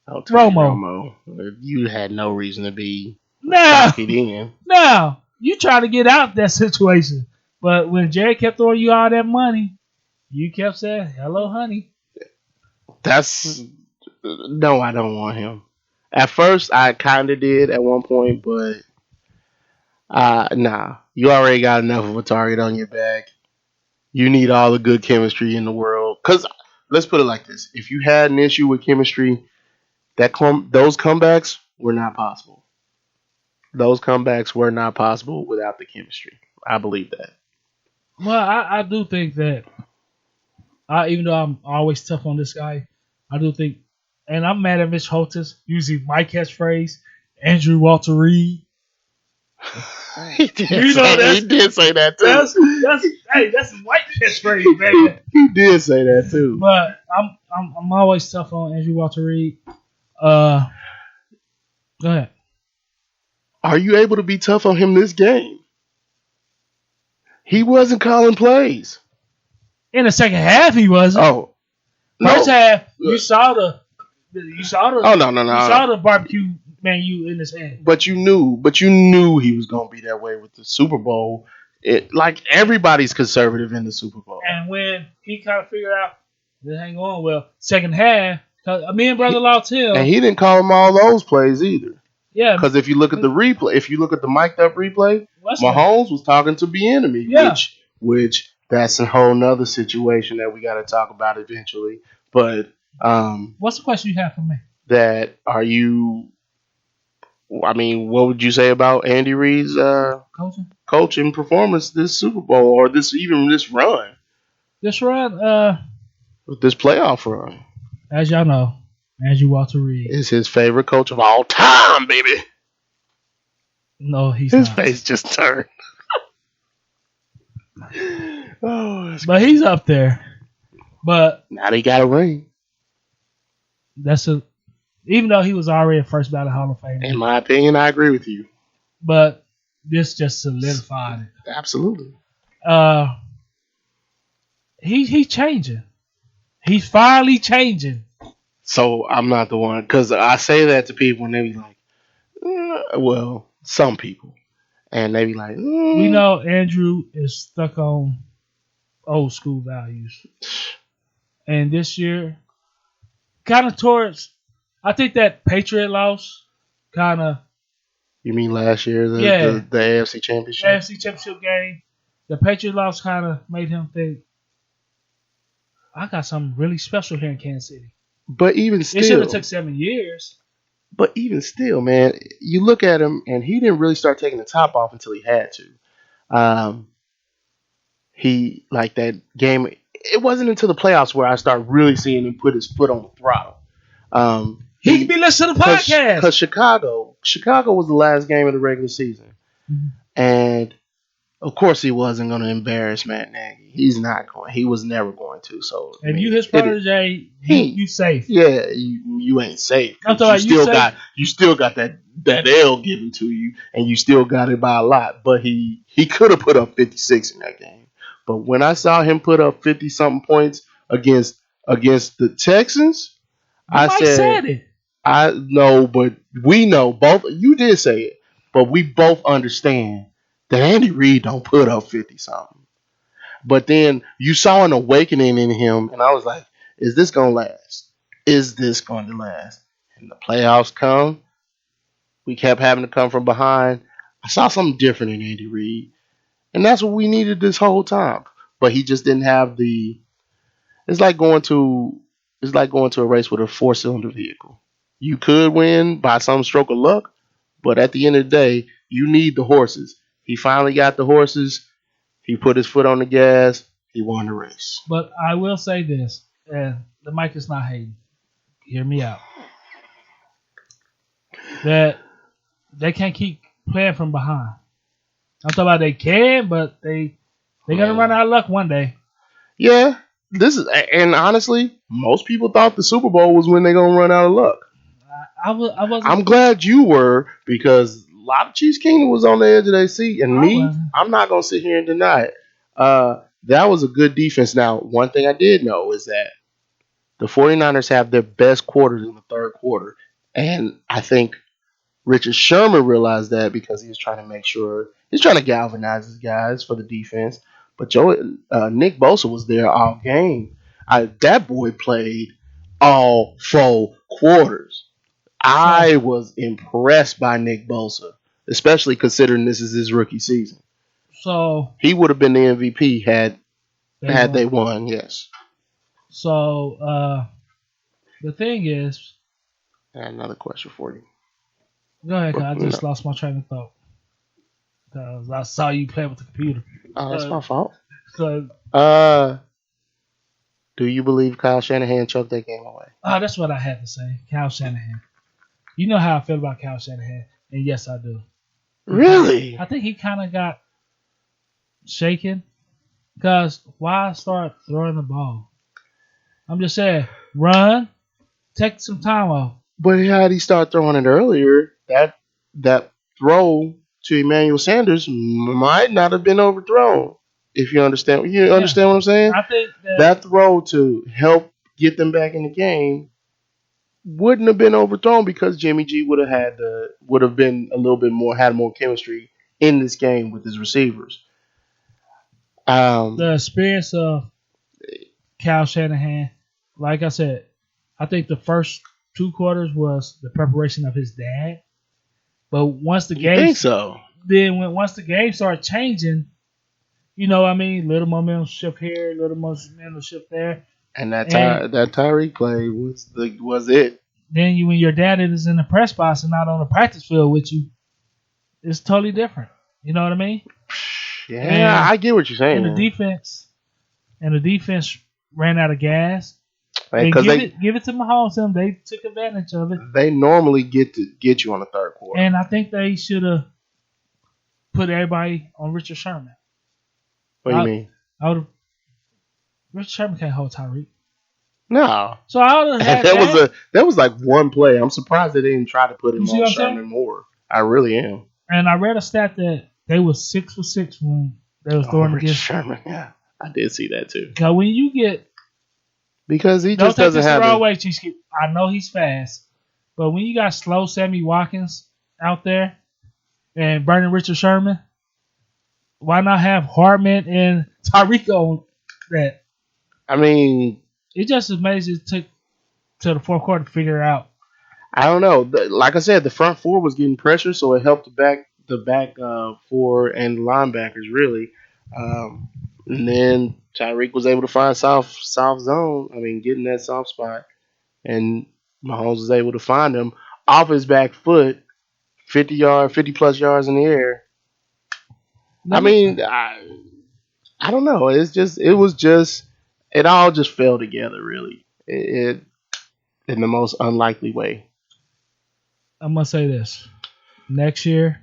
Romo. You had no reason to be cocky then. No. You try to get out that situation. But when Jerry kept throwing you all that money, you kept saying, hello, honey. No, I don't want him. At first, I kind of did at one point, but nah. You already got enough of a target on your back. You need all the good chemistry in the world. Because, let's put it like this. If you had an issue with chemistry, those comebacks were not possible. Those comebacks were not possible without the chemistry. I believe that. Well, I do think that, even though I'm always tough on this guy, I do think, and I'm mad at Mitch Holtis using my catchphrase, Andrew Walter Reed. He did say that too. That's a white catchphrase, man. He did say that too. But I'm always tough on Andrew Walter Reed. Go ahead. Are you able to be tough on him this game? He wasn't calling plays. In the second half, he wasn't. Oh, first half, you saw the. Oh no! You saw the barbecue menu in his hand. But you knew he was gonna be that way with the Super Bowl. Like everybody's conservative in the Super Bowl. And when he kind of figured out this ain't going well, second half Me and brother-in-law Tim. And he didn't call him all those plays either. Yeah. Because if you look at the replay, if you look at the mic'd up replay, Mahomes was talking to Bieniemy, which that's a whole nother situation that we got to talk about eventually. But what's the question you have for me? That are you? I mean, what would you say about Andy Reid's coaching performance this Super Bowl or this run? This run, this playoff run. As y'all know, Andrew Walter Reid is his favorite coach of all time, baby. No, his face just turned. But he's up there. But now they got a ring. Even though he was already a first ballot Hall of Famer. In my opinion, I agree with you. But this just solidified it. Absolutely. He's changing. He's finally changing. So I'm not the one, because I say that to people and they be like, well, some people, and they be like, we know Andrew is stuck on old school values, and this year, kind of towards, I think that Patriot loss, kind of. You mean last year, the AFC Championship? AFC Championship game, the Patriot loss kind of made him think, I got something really special here in Kansas City. But even still, it should have took 7 years. But even still, man, you look at him, and he didn't really start taking the top off until he had to. He, like that game, it wasn't until the playoffs where I started really seeing him put his foot on the throttle. He could be listening to the podcast. Because Chicago was the last game of the regular season. Mm-hmm. And, of course, he wasn't going to embarrass Matt Nagy. He's not going. He was never going to. So if you his protege, you safe. Yeah, you ain't safe. I'm talking you still got that L given to you, and you still got it by a lot. But he could have put up 56 in that game. But when I saw him put up 50-something points against the Texans, I said it. I know, but we know both. You did say it, but we both understand that Andy Reid don't put up 50-something. But then you saw an awakening in him, and I was like, is this going to last? Is this going to last? And the playoffs come. We kept having to come from behind. I saw something different in Andy Reid, and that's what we needed this whole time. But he just didn't have the – it's like going to a race with a 4-cylinder vehicle. You could win by some stroke of luck, but at the end of the day, you need the horses. He finally got the horses. He put his foot on the gas. He won the race. But I will say this, and the mic is not hating. Hear me out. That they can't keep playing from behind. I'm talking about they can, but they're gonna run out of luck one day. Yeah, and honestly, most people thought the Super Bowl was when they're gonna run out of luck. I'm glad you were, because a lot of Chiefs Kingdom was on the edge of their seat, and I'm not going to sit here and deny it. That was a good defense. Now, one thing I did know is that the 49ers have their best quarters in the third quarter, and I think Richard Sherman realized that because he was trying to make sure – he's trying to galvanize his guys for the defense. But Nick Bosa was there all game. That boy played all 4 quarters. I was impressed by Nick Bosa, especially considering this is his rookie season. So he would have been the MVP had they won. Yes. So the thing is, I have another question for you. Go ahead, I just lost my train of thought because I saw you play with the computer. Oh, that's my fault. So, do you believe Kyle Shanahan choked that game away? Oh, that's what I had to say. Kyle Shanahan. You know how I feel about Kyle Shanahan, and yes, I do. Really? I think he kind of got shaken because why start throwing the ball? I'm just saying, run, take some time off. But had he start throwing it earlier, that throw to Emmanuel Sanders might not have been overthrown. If you understand, understand what I'm saying? I think that throw to help get them back in the game wouldn't have been overthrown because Jimmy G would have been a little bit more, had more chemistry in this game with his receivers. The experience of Kyle Shanahan, like I said, I think the first 2 quarters was the preparation of his dad. But once the You game, think so? then once the game started changing, you know what I mean? Little momentum shift here, little momentum shift there. And that Tyreek play was it. Then when your dad is in the press box and not on the practice field with you, it's totally different. You know what I mean? Yeah, And- I get what you're saying. And the defense ran out of gas. Like, And 'cause give it to Mahomes. They took advantage of it. they normally get you on the third quarter. And I think they should have put everybody on Richard Sherman. What do you mean? Richard Sherman can't hold Tyreek. No. So I would have had that was like one play. I'm surprised they didn't try to put him You see on what I'm Sherman saying? more. I really am. And I read a stat that they was 6 for 6 when they was throwing Richard against. Sherman. Yeah, I did see that too. Because when you get Because he don't just take doesn't this the have wrong it. way, Cheesecake. I know he's fast, but when you got slow Sammy Watkins out there and burning Richard Sherman, why not have Hardman and Tyreek on that? I mean, It just amazing it took to the fourth quarter to figure it out. I don't know. Like I said, the front four was getting pressure, so it helped the back four and linebackers really. And then Tyreek was able to find soft zone. I mean, getting that soft spot, and Mahomes was able to find him off his back foot, 50 plus yards in the air. I mean, I don't know. It all just fell together really. It in the most unlikely way. I'm gonna say this: next year,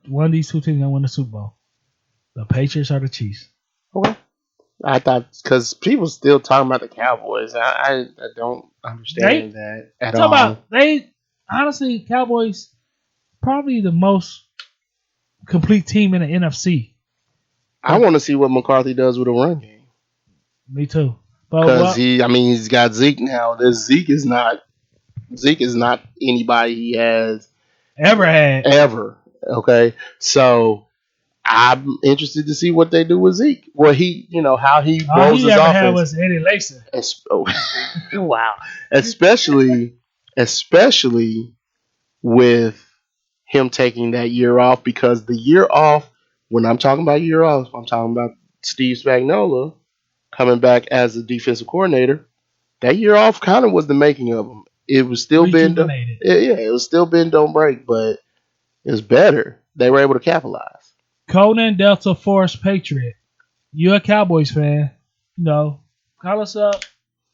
one of these two teams gonna win the Super Bowl. The Patriots or the Chiefs. Okay. I thought because people still talking about the Cowboys. I don't understand that at all. Honestly, Cowboys probably the most complete team in the NFC. I want to see what McCarthy does with a run game. Me too. But Because he's got Zeke now. Zeke is not anybody he has ever had. ever. Okay, so I'm interested to see what they do with Zeke. Well, how he All rolls he his ever offense. had was Eddie Lacy. Wow. Especially with him taking that year off, because the year off, when I'm talking about year off, I'm talking about Steve Spagnuolo coming back as a defensive coordinator. That year off kind of was the making of him. It was still bend, it was still bend don't break, but it was better. They were able to capitalize. Conan Delta Force Patriot. You're a Cowboys fan. Call us up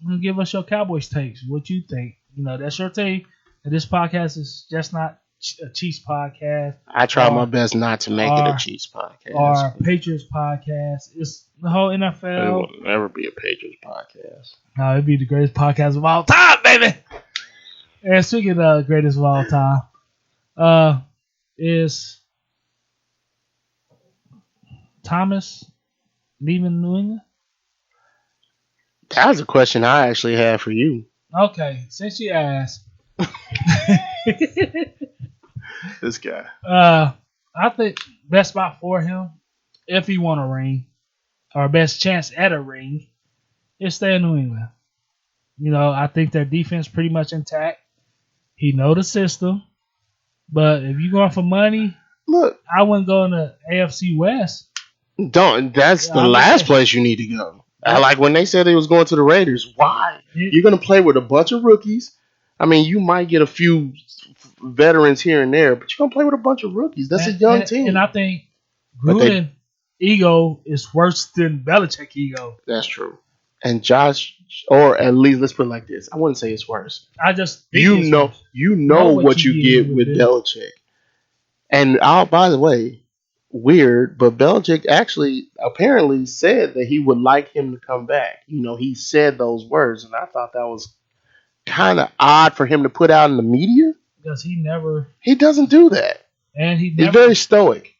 and give us your Cowboys takes. What you think? That's your team. And this podcast is just not a Chiefs podcast. I try my best not to make it a Chiefs podcast. Or Patriots podcast. It's the whole NFL. It will never be a Patriots podcast. No, it'd be the greatest podcast of all time, baby. And speaking of greatest of all time, is Thomas leaving New England? That was a question I actually had for you. Okay, since you asked. This guy. I think best spot for him, if he won a ring, or best chance at a ring, is stay in New England. I think their defense pretty much intact. He know the system. But if you're going for money, look, I wouldn't go in the AFC West. That's the last place you need to go. I like when they said they was going to the Raiders. Why? You're going to play with a bunch of rookies. I mean, you might get a few veterans here and there, but you're going to play with a bunch of rookies. That's a young team. And I think Gruden ego is worse than Belichick ego. That's true. And Josh, or at least let's put it like this. I wouldn't say it's worse. I just think you know what you get with Belichick. And by the way, weird, but Belichick actually apparently said that he would like him to come back. He said those words, and I thought that was kind of odd for him to put out in the media. Because he doesn't do that. And he's very stoic.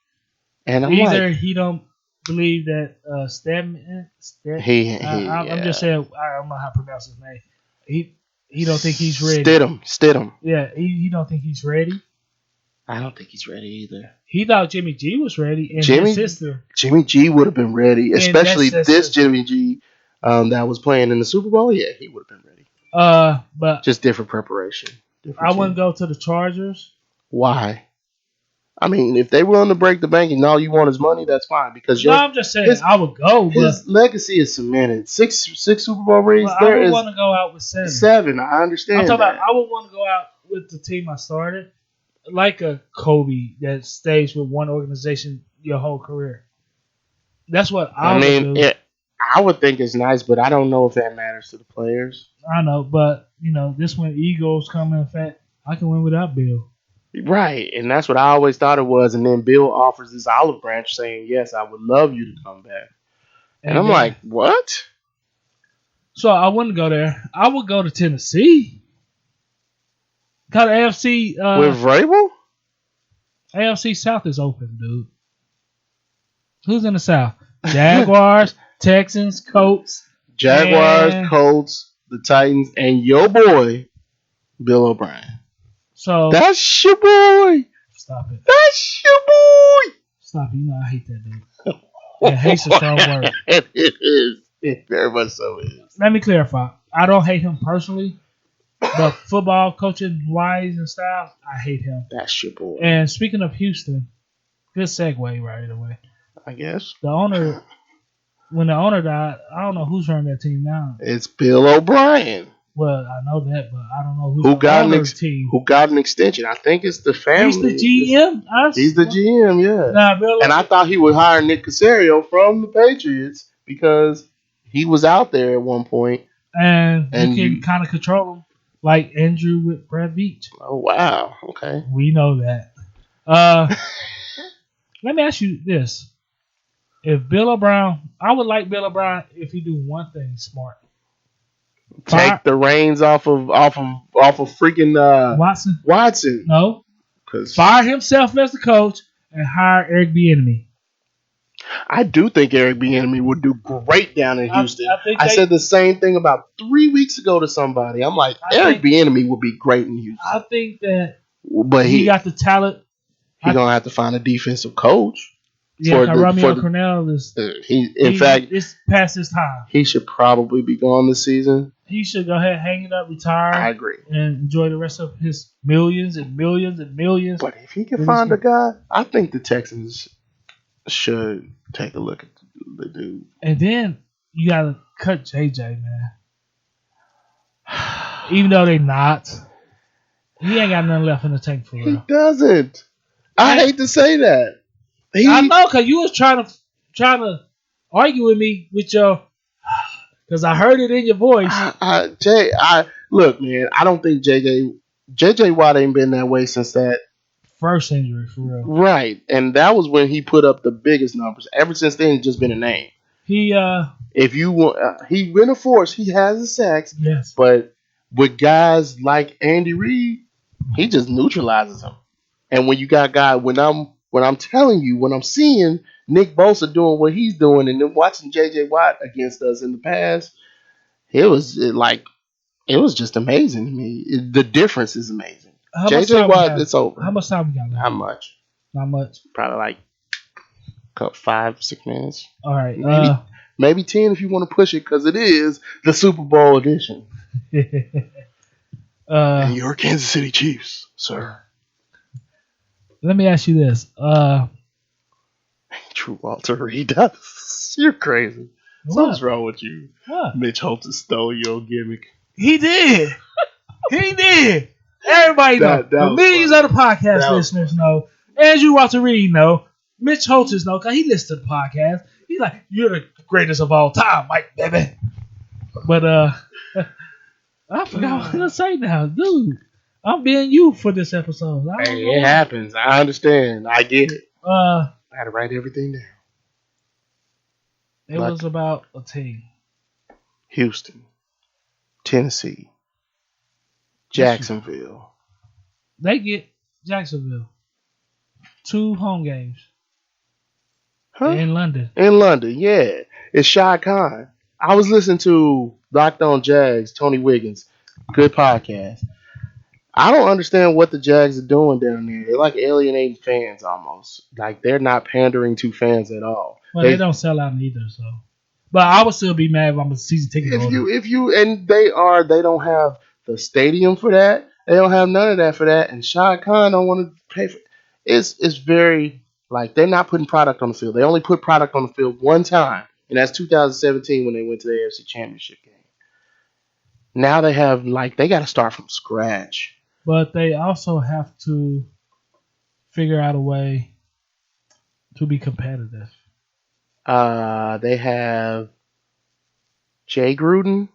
And I'm he don't believe that Stedman. I'm just saying, I don't know how to pronounce his name. He don't think he's ready. Stidham. Yeah, he don't think he's ready. I don't think he's ready either. He thought Jimmy G was ready, and his sister. Jimmy G would have been ready, especially this Jimmy G. that was playing in the Super Bowl, yeah, he would have been ready. But just different preparation. I wouldn't go to the Chargers. Why? I mean, if they willing to break the bank and all you want is money, that's fine. Because I'm just saying I would go. His legacy is cemented. Six Super Bowl rings. I would want to go out with 7. 7. I understand. I'm talking about. I would want to go out with the team I started, like a Kobe that stays with one organization your whole career. That's what I would do. I would think it's nice, but I don't know if that matters to the players. I know, but this when egos come in effect, I can win without Bill. Right, and that's what I always thought it was. And then Bill offers this olive branch saying, yes, I would love you to come back. And I'm like, what? So I wouldn't go there. I would go to Tennessee. Because the AFC... with Vrabel? AFC South is open, dude. Who's in the South? Jaguars, Texans, Colts. Jaguars, Colts, the Titans, and your boy, Bill O'Brien. So that's your boy. Stop it. That's your boy. Stop it. I hate that dude. And hate's a strong word. It is. It very much so is. Let me clarify. I don't hate him personally, but football coaching wise and style, I hate him. That's your boy. And speaking of Houston, good segue right away. I guess. When the owner died, I don't know who's running that team now. It's Bill O'Brien. Well, I know that, but I don't know who got an extension. I think it's the family. He's the GM. He's the GM, yeah. And I thought he would hire Nick Caserio from the Patriots because he was out there at one point. And you can kind of control him, like Andrew with Brad Beach. Oh, wow. Okay. We know that. Let me ask you this. If Bill O'Brien, I would like Bill O'Brien if he do one thing smart. Take the reins off of freaking Watson. No. Fire himself as the coach and hire Eric Bieniemy. I do think Eric Bieniemy would do great down in Houston. I said the same thing about 3 weeks ago to somebody. I'm like, Eric Bieniemy would be great in Houston. I think that he got the talent. He's going to have to find a defensive coach. Yeah, Romeo Cornell is. It's past his time. He should probably be gone this season. He should go ahead, hang it up, retire. I agree, and enjoy the rest of his millions and millions and millions. But if he can find a guy, I think the Texans should take a look at the dude. And then you gotta cut JJ, man. Even though they not, he ain't got nothing left in the tank for real. He doesn't. I hate to say that. I know, because you was trying to argue with me with your, because I heard it in your voice. Look, man, I don't think JJ Watt ain't been that way since that first injury, for real. Right, and that was when he put up the biggest numbers. Ever since then, it's just been a name. He he been a force. He has the sacks. Yes, but with guys like Andy Reid, he just neutralizes them. And when you got guys, when I'm telling you, when I'm seeing Nick Bosa doing what he's doing and then watching J.J. Watt against us in the past, it was just amazing to me. The difference is amazing. J.J. Watt, it's over. How much time we got left? Not much. Probably like 5-6 minutes. All right. Maybe 10 if you want to push it because it is the Super Bowl edition. And your Kansas City Chiefs, sir. Let me ask you this. True Walter Reed. You're crazy. Something's wrong with you. What? Mitch Holton stole your gimmick. He did. He did. Everybody know. Millions of the podcast listeners know. Andrew Walter Reed know. Mitch Holton know because he listens to the podcast. He's like, you're the greatest of all time, Mike, baby. But I forgot what I was going to say now. Dude, I'm being you for this episode. Hey, it happens. I understand. I get it. I had to write everything down. It was about a team. Houston, Tennessee, Jacksonville. They get Jacksonville. 2 home games. Huh? In London. In London, yeah. It's Shad Khan. I was listening to Locked On Jags, Tony Wiggins. Good podcast. I don't understand what the Jags are doing down there. They're like alienating fans almost. Like they're not pandering to fans at all. Well, they don't sell out neither, so. But I would still be mad if I'm a season ticket holder. If you and they don't have the stadium for that. They don't have none of that for that. And Shad Khan don't want to pay for. It's very like they're not putting product on the field. They only put product on the field one time, and that's 2017 when they went to the AFC Championship game. Now they have they got to start from scratch. But they also have to figure out a way to be competitive. They have Jay Gruden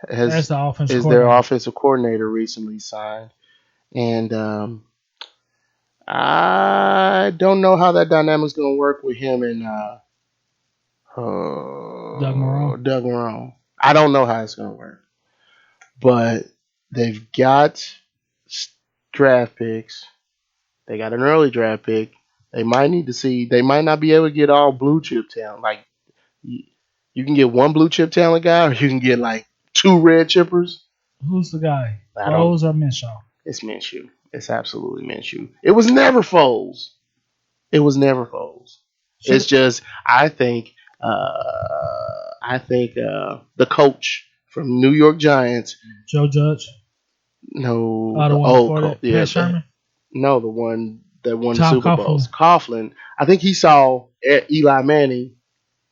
as the is their offensive coordinator recently signed, and I don't know how that dynamic's going to work with him and Doug Marrone. I don't know how it's going to work, but they've got draft picks. They got an early draft pick. They might need to see. They might not be able to get all blue chip talent. Like you can get one blue chip talent guy, or you can get two red chippers. Who's the guy? Foles or Minshew? It's Minshew. It's absolutely Minshew. It was never Foles. It's just I think the coach from New York Giants, Joe Judge. No, the old coach. Yeah, Sherman. No, the one that won the Super Bowls. Coughlin. I think he saw Eli Manning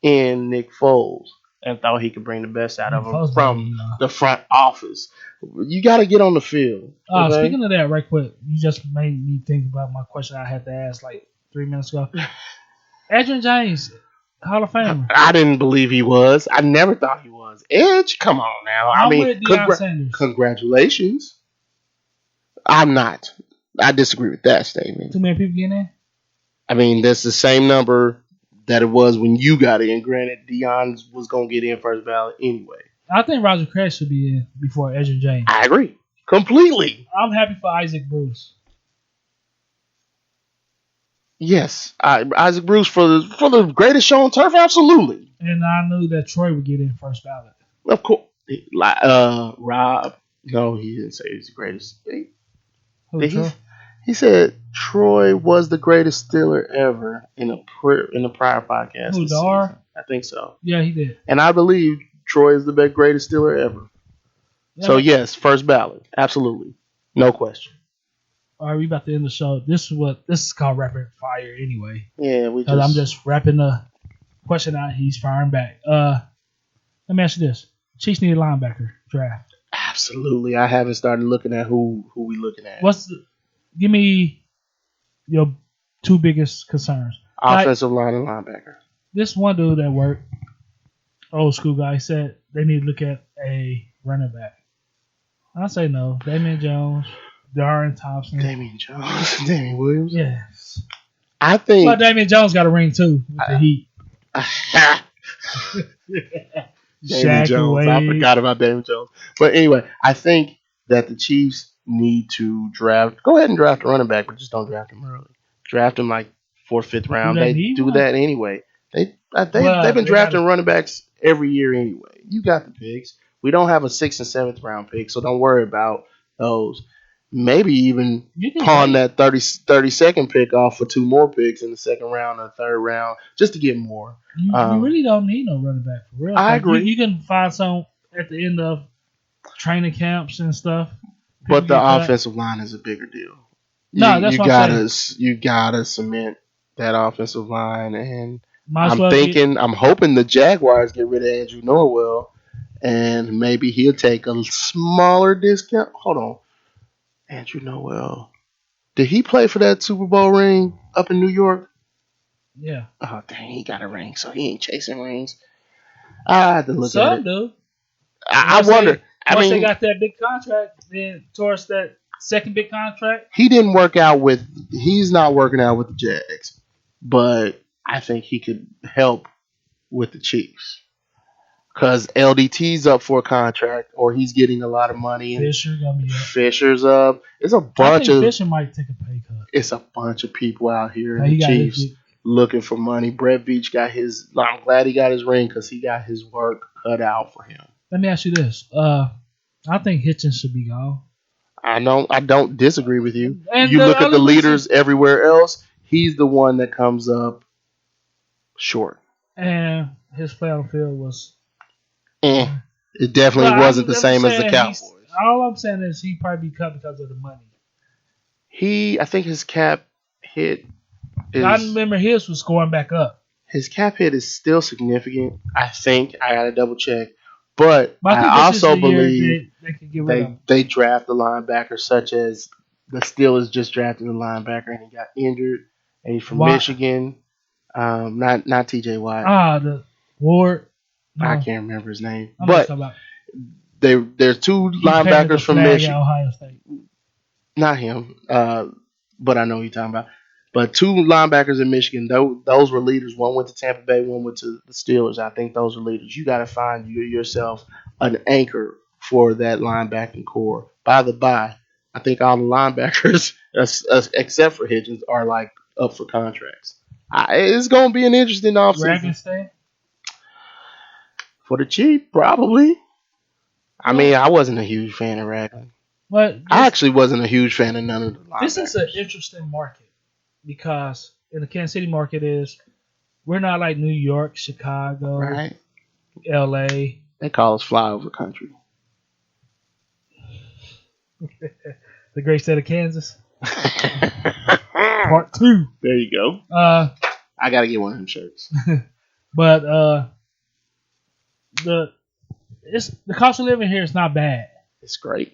in Nick Foles and thought he could bring the best out of him from the front office. You got to get on the field. Okay? Speaking of that, right quick, you just made me think about my question I had to ask 3 minutes ago. Edgerrin James, Hall of Famer. I didn't believe he was. I never thought he was. Edge, come on now. I'm with Deion Sanders. Congratulations. I'm not. I disagree with that statement. Too many people getting in? I mean, that's the same number that it was when you got in. Granted, Deion was going to get in first ballot anyway. I think Roger Craig should be in before Edgerrin James. I agree. Completely. I'm happy for Isaac Bruce. Yes. Isaac Bruce for the greatest show on turf? Absolutely. And I knew that Troy would get in first ballot. Of course. Rob. No, he didn't say he's the greatest. He said Troy was the greatest Steeler ever in a prior podcast. Who, Dar? I think so. Yeah, he did. And I believe Troy is the greatest Steeler ever. Yeah. So, yes, first ballot. Absolutely. No question. All right, we about to end the show. This is called Rapid Fire anyway. Yeah, I'm just wrapping the question out. He's firing back. Let me ask you this. Chiefs need a linebacker draft. Absolutely. I haven't started looking at who we looking at. Give me your two biggest concerns. Offensive line and linebacker. This one dude that worked, old school guy, said they need to look at a running back. I say no. Damian Jones, Darren Thompson. Damian Jones. Damian Williams. Yes. I think. But Damian Jones got a ring too with the Heat. Damian Jones. I forgot about Damian Jones. But anyway, I think that the Chiefs need to draft. Go ahead and draft a running back, but just don't draft him early. Draft him 4th, 5th round. They do that anyway. They've been drafting running backs every year anyway. You got the picks. We don't have a 6th and 7th round pick, so don't worry about those. Maybe even pawn that 32nd pick off for 2 more picks in the 2nd round or 3rd round just to get more. You really don't need no running back for real. I agree. You can find some at the end of training camps and stuff. But the offensive line is a bigger deal. That's what I'm saying. You gotta cement that offensive line, and I'm hoping the Jaguars get rid of Andrew Norwell, and maybe he'll take a smaller discount. Hold on, Andrew Norwell, did he play for that Super Bowl ring up in New York? Yeah. Oh dang, he got a ring, so he ain't chasing rings. I have to look at it. Some do. I wonder. Once they got that big contract, then towards that second big contract. He's not working out with the Jags, but I think he could help with the Chiefs. Because LDT's up for a contract, or he's getting a lot of money. Fisher's up. It's a bunch of. Fisher might take a pay cut. It's a bunch of people out here in the Chiefs looking for money. Brett Veach got his. I'm glad he got his ring because he got his work cut out for him. Let me ask you this. I think Hitchens should be gone. I don't disagree with you. And you look at the leaders everywhere else, he's the one that comes up short. And his play on the field was It definitely wasn't the same as the Cowboys. All I'm saying is he probably be cut because of the money. I think his cap hit. I remember his was going back up. His cap hit is still significant. I think I gotta double check, but I I also believe they draft the linebacker, such as the Steelers just drafted a linebacker and he got injured, and he's from Michigan. Not T.J. Watt. The Ward. No. I can't remember his name, but there's two linebackers from Michigan. Ohio State. Not him, but I know who you're talking about. But two linebackers in Michigan, those were leaders. One went to Tampa Bay, one went to the Steelers. I think those are leaders. You got to find yourself an anchor for that linebacking core. By the by, I think all the linebackers, except for Hitchens, are like up for contracts. It's going to be an interesting offseason. For the cheap, probably. I mean, I wasn't a huge fan of Ragland. But I actually wasn't a huge fan of none of the linebackers. This is an interesting market because in the Kansas City market we're not like New York, Chicago, right? L.A. They call us flyover country. The great state of Kansas. Part 2. There you go. I got to get one of them shirts. But the cost of living here is not bad. It's great.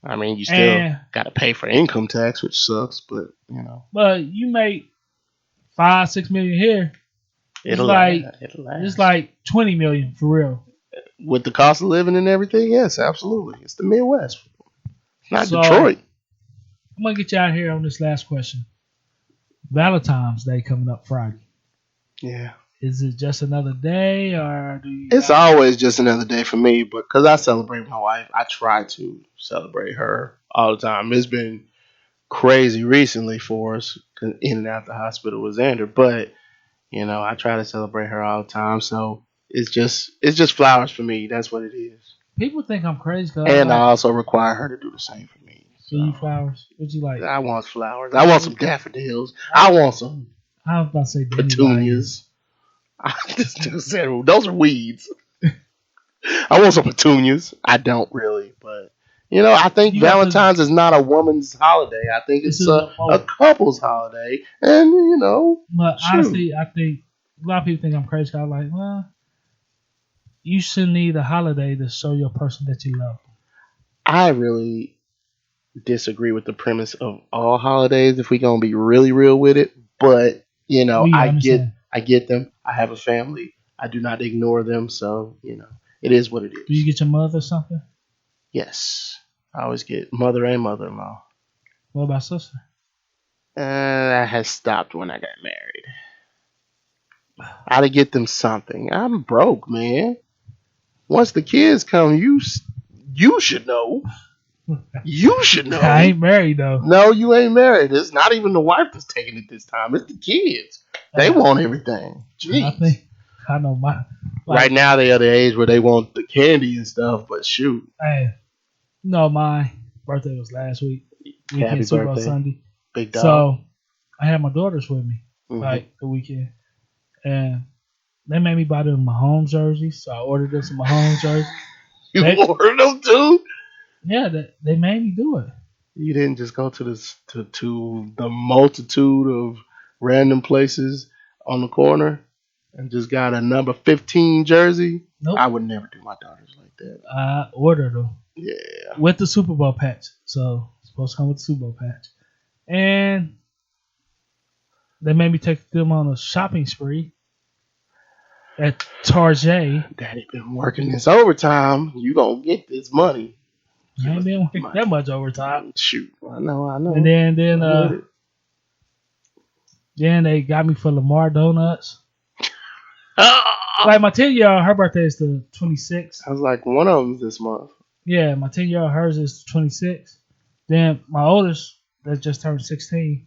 I mean, you still got to pay for income tax, which sucks, but you know. But you make $5-6 million here. It'll last. Like $20 million for real. With the cost of living and everything, yes, absolutely. It's the Midwest, not Detroit. I'm gonna get you out here on this last question. Valentine's Day coming up Friday. Yeah. Is it just another day, or do you? It's always just another day for me, but because I celebrate my wife, I try to celebrate her all the time. It's been crazy recently for us, in and out the hospital with Xander, but you know, I try to celebrate her all the time. So it's just flowers for me. That's what it is. People think I'm crazy, and I also require her to do the same for me. So you flowers? What'd you like? I want flowers. I want some daffodils. I want some. I was about to say petunias. I just said those are weeds. I want some petunias. I don't really, but you know, I think Valentine's is not a woman's holiday. I think it's a couple's holiday, and you know. But honestly, I think a lot of people think I'm crazy. I'm like, well, you shouldn't need a holiday to show your person that you love. I really disagree with the premise of all holidays. If we're gonna be really real with it, but you know, I get them. I have a family. I do not ignore them. So, you know, it is what it is. Do you get your mother something? Yes. I always get mother and mother-in-law. What about sister? That has stopped when I got married. I had to get them something. I'm broke, man. Once the kids come, you should know. You should know. I ain't married, though. No, you ain't married. It's not even the wife that's taking it this time. It's the kids. They want everything. Jeez. I know my. Right now, they are the age where they want the candy and stuff, but shoot. Hey, no, my birthday was last week. Happy Super birthday. Sunday. Big dog. So, I had my daughters with me, like, the weekend. And they made me buy them Mahomes jerseys, so I ordered them some Mahomes jerseys. You ordered them too? Yeah, they made me do it. You didn't just go to the multitude of random places on the corner and just got a number 15 jersey? Nope. I would never do my daughters like that. I ordered them. Yeah. With the Super Bowl patch. So, it's supposed to come with the Super Bowl patch. And they made me take them on a shopping spree at Target. Daddy been working this overtime. You gonna get this money. I ain't been working that much overtime. Shoot. I know. And then they got me for Lamar Donuts. Like my 10-year-old, her birthday is the 26th. I was like, one of them's this month. Yeah, my 10-year-old, hers is the 26th. Then my oldest, that just turned 16,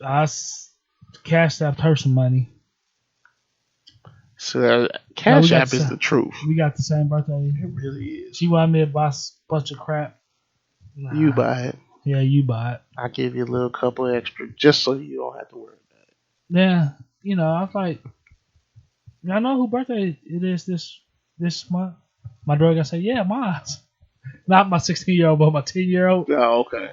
I cashed out her some money. So Cash App is the truth. We got the same birthday. It really is. She wanted me to buy a bunch of crap. Nah. You buy it. Yeah, you buy it. I give you a little couple extra just so you don't have to worry about it. Yeah, you know, I was like, I know who birthday it is this this month. My daughter gonna say, yeah, mine. Not my 16-year-old, but my 10-year-old. Oh, okay.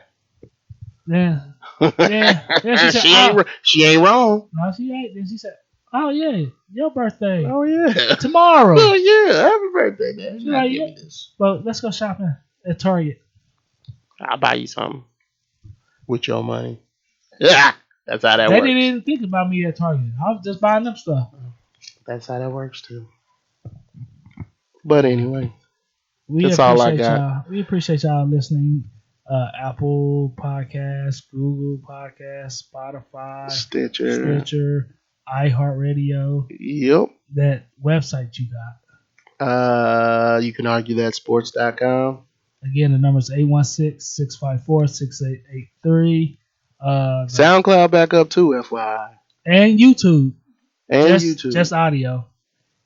Yeah. She said, she ain't wrong. No, she ain't. Then she said, oh, yeah, your birthday. Oh, yeah. Tomorrow. Oh, yeah. Happy birthday, man. She's like, yeah. Well, let's go shopping at Target. I'll buy you something. With your money. Yeah. That's how that works. They didn't even think about me at Target. I was just buying them stuff. That's how that works, too. But anyway. That's all I got. Y'all. We appreciate y'all listening. Apple Podcasts, Google Podcasts, Spotify, Stitcher, iHeartRadio. Yep. That website you got. You can argue that sports.com. Again, the number is 816-654-6883. SoundCloud back up too, FYI. And YouTube. YouTube. Just audio.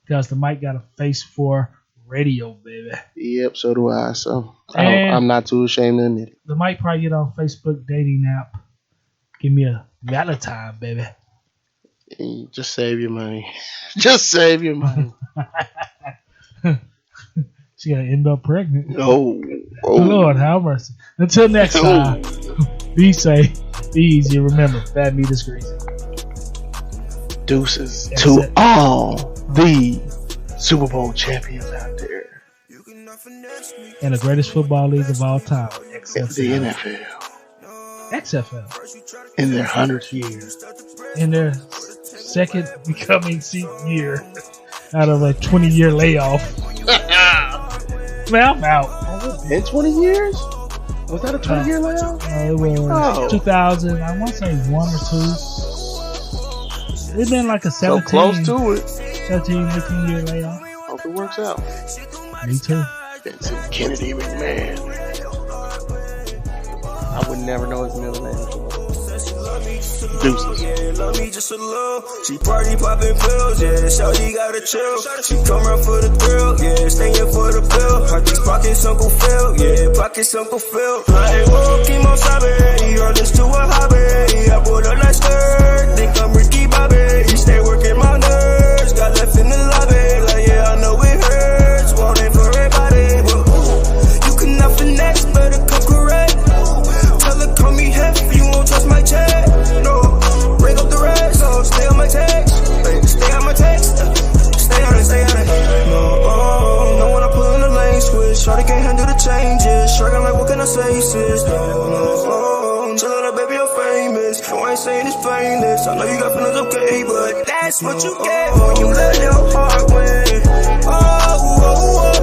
Because the mic got a face for radio, baby. Yep, so do I. So I'm not too ashamed to admit it. The mic probably get on Facebook dating app. Give me a Valentine, baby. Just save your money. Just save your money. She gonna end up pregnant. Oh. Lord, have mercy. Until next time, be safe, be easy. Remember, bad meat is greasy. Deuces to all the Super Bowl champions out there. And the greatest football league of all time, XFL. The NFL. XFL. In their 100th year. In their second becoming year out of a 20-year layoff. Man, I'm out. In 20 years? Was that a 20-year layoff? It was 2000. I want to say 1 or 2. It's been like a 17. So close to it. 17, 18-year layoff. Hope it works out. Me too. Vincent Kennedy McMahon. I would never know his middle name. Deuces. Yeah, love me just a little. She party popping pills, yeah. Shawty gotta chill. She come around for the thrill, yeah. Staying for the bill. Pockets, pockets, Uncle Phil, yeah. Pockets, Uncle Phil. I ain't walking on Saturday, all this to a hobby. I bought a nice skirt, think I'm Ricky Bobby. Stay working my nerves, got left in the lobby. Like, yeah, I know it hurts, wanting for everybody. But you cannot finesse, better come correct. Tell her, call me heavy, you won't trust my check. No, bring up the rest, so stay on my text. Stay on my text, stay on it. No when I pull in the lane switch, shawty can't handle the changes. Struggling like, what can I say, sis? No, tell her, baby, I'm famous. No, I ain't saying it's painless. I know you got feelings, okay, but that's what you get when you let your heart win. Oh.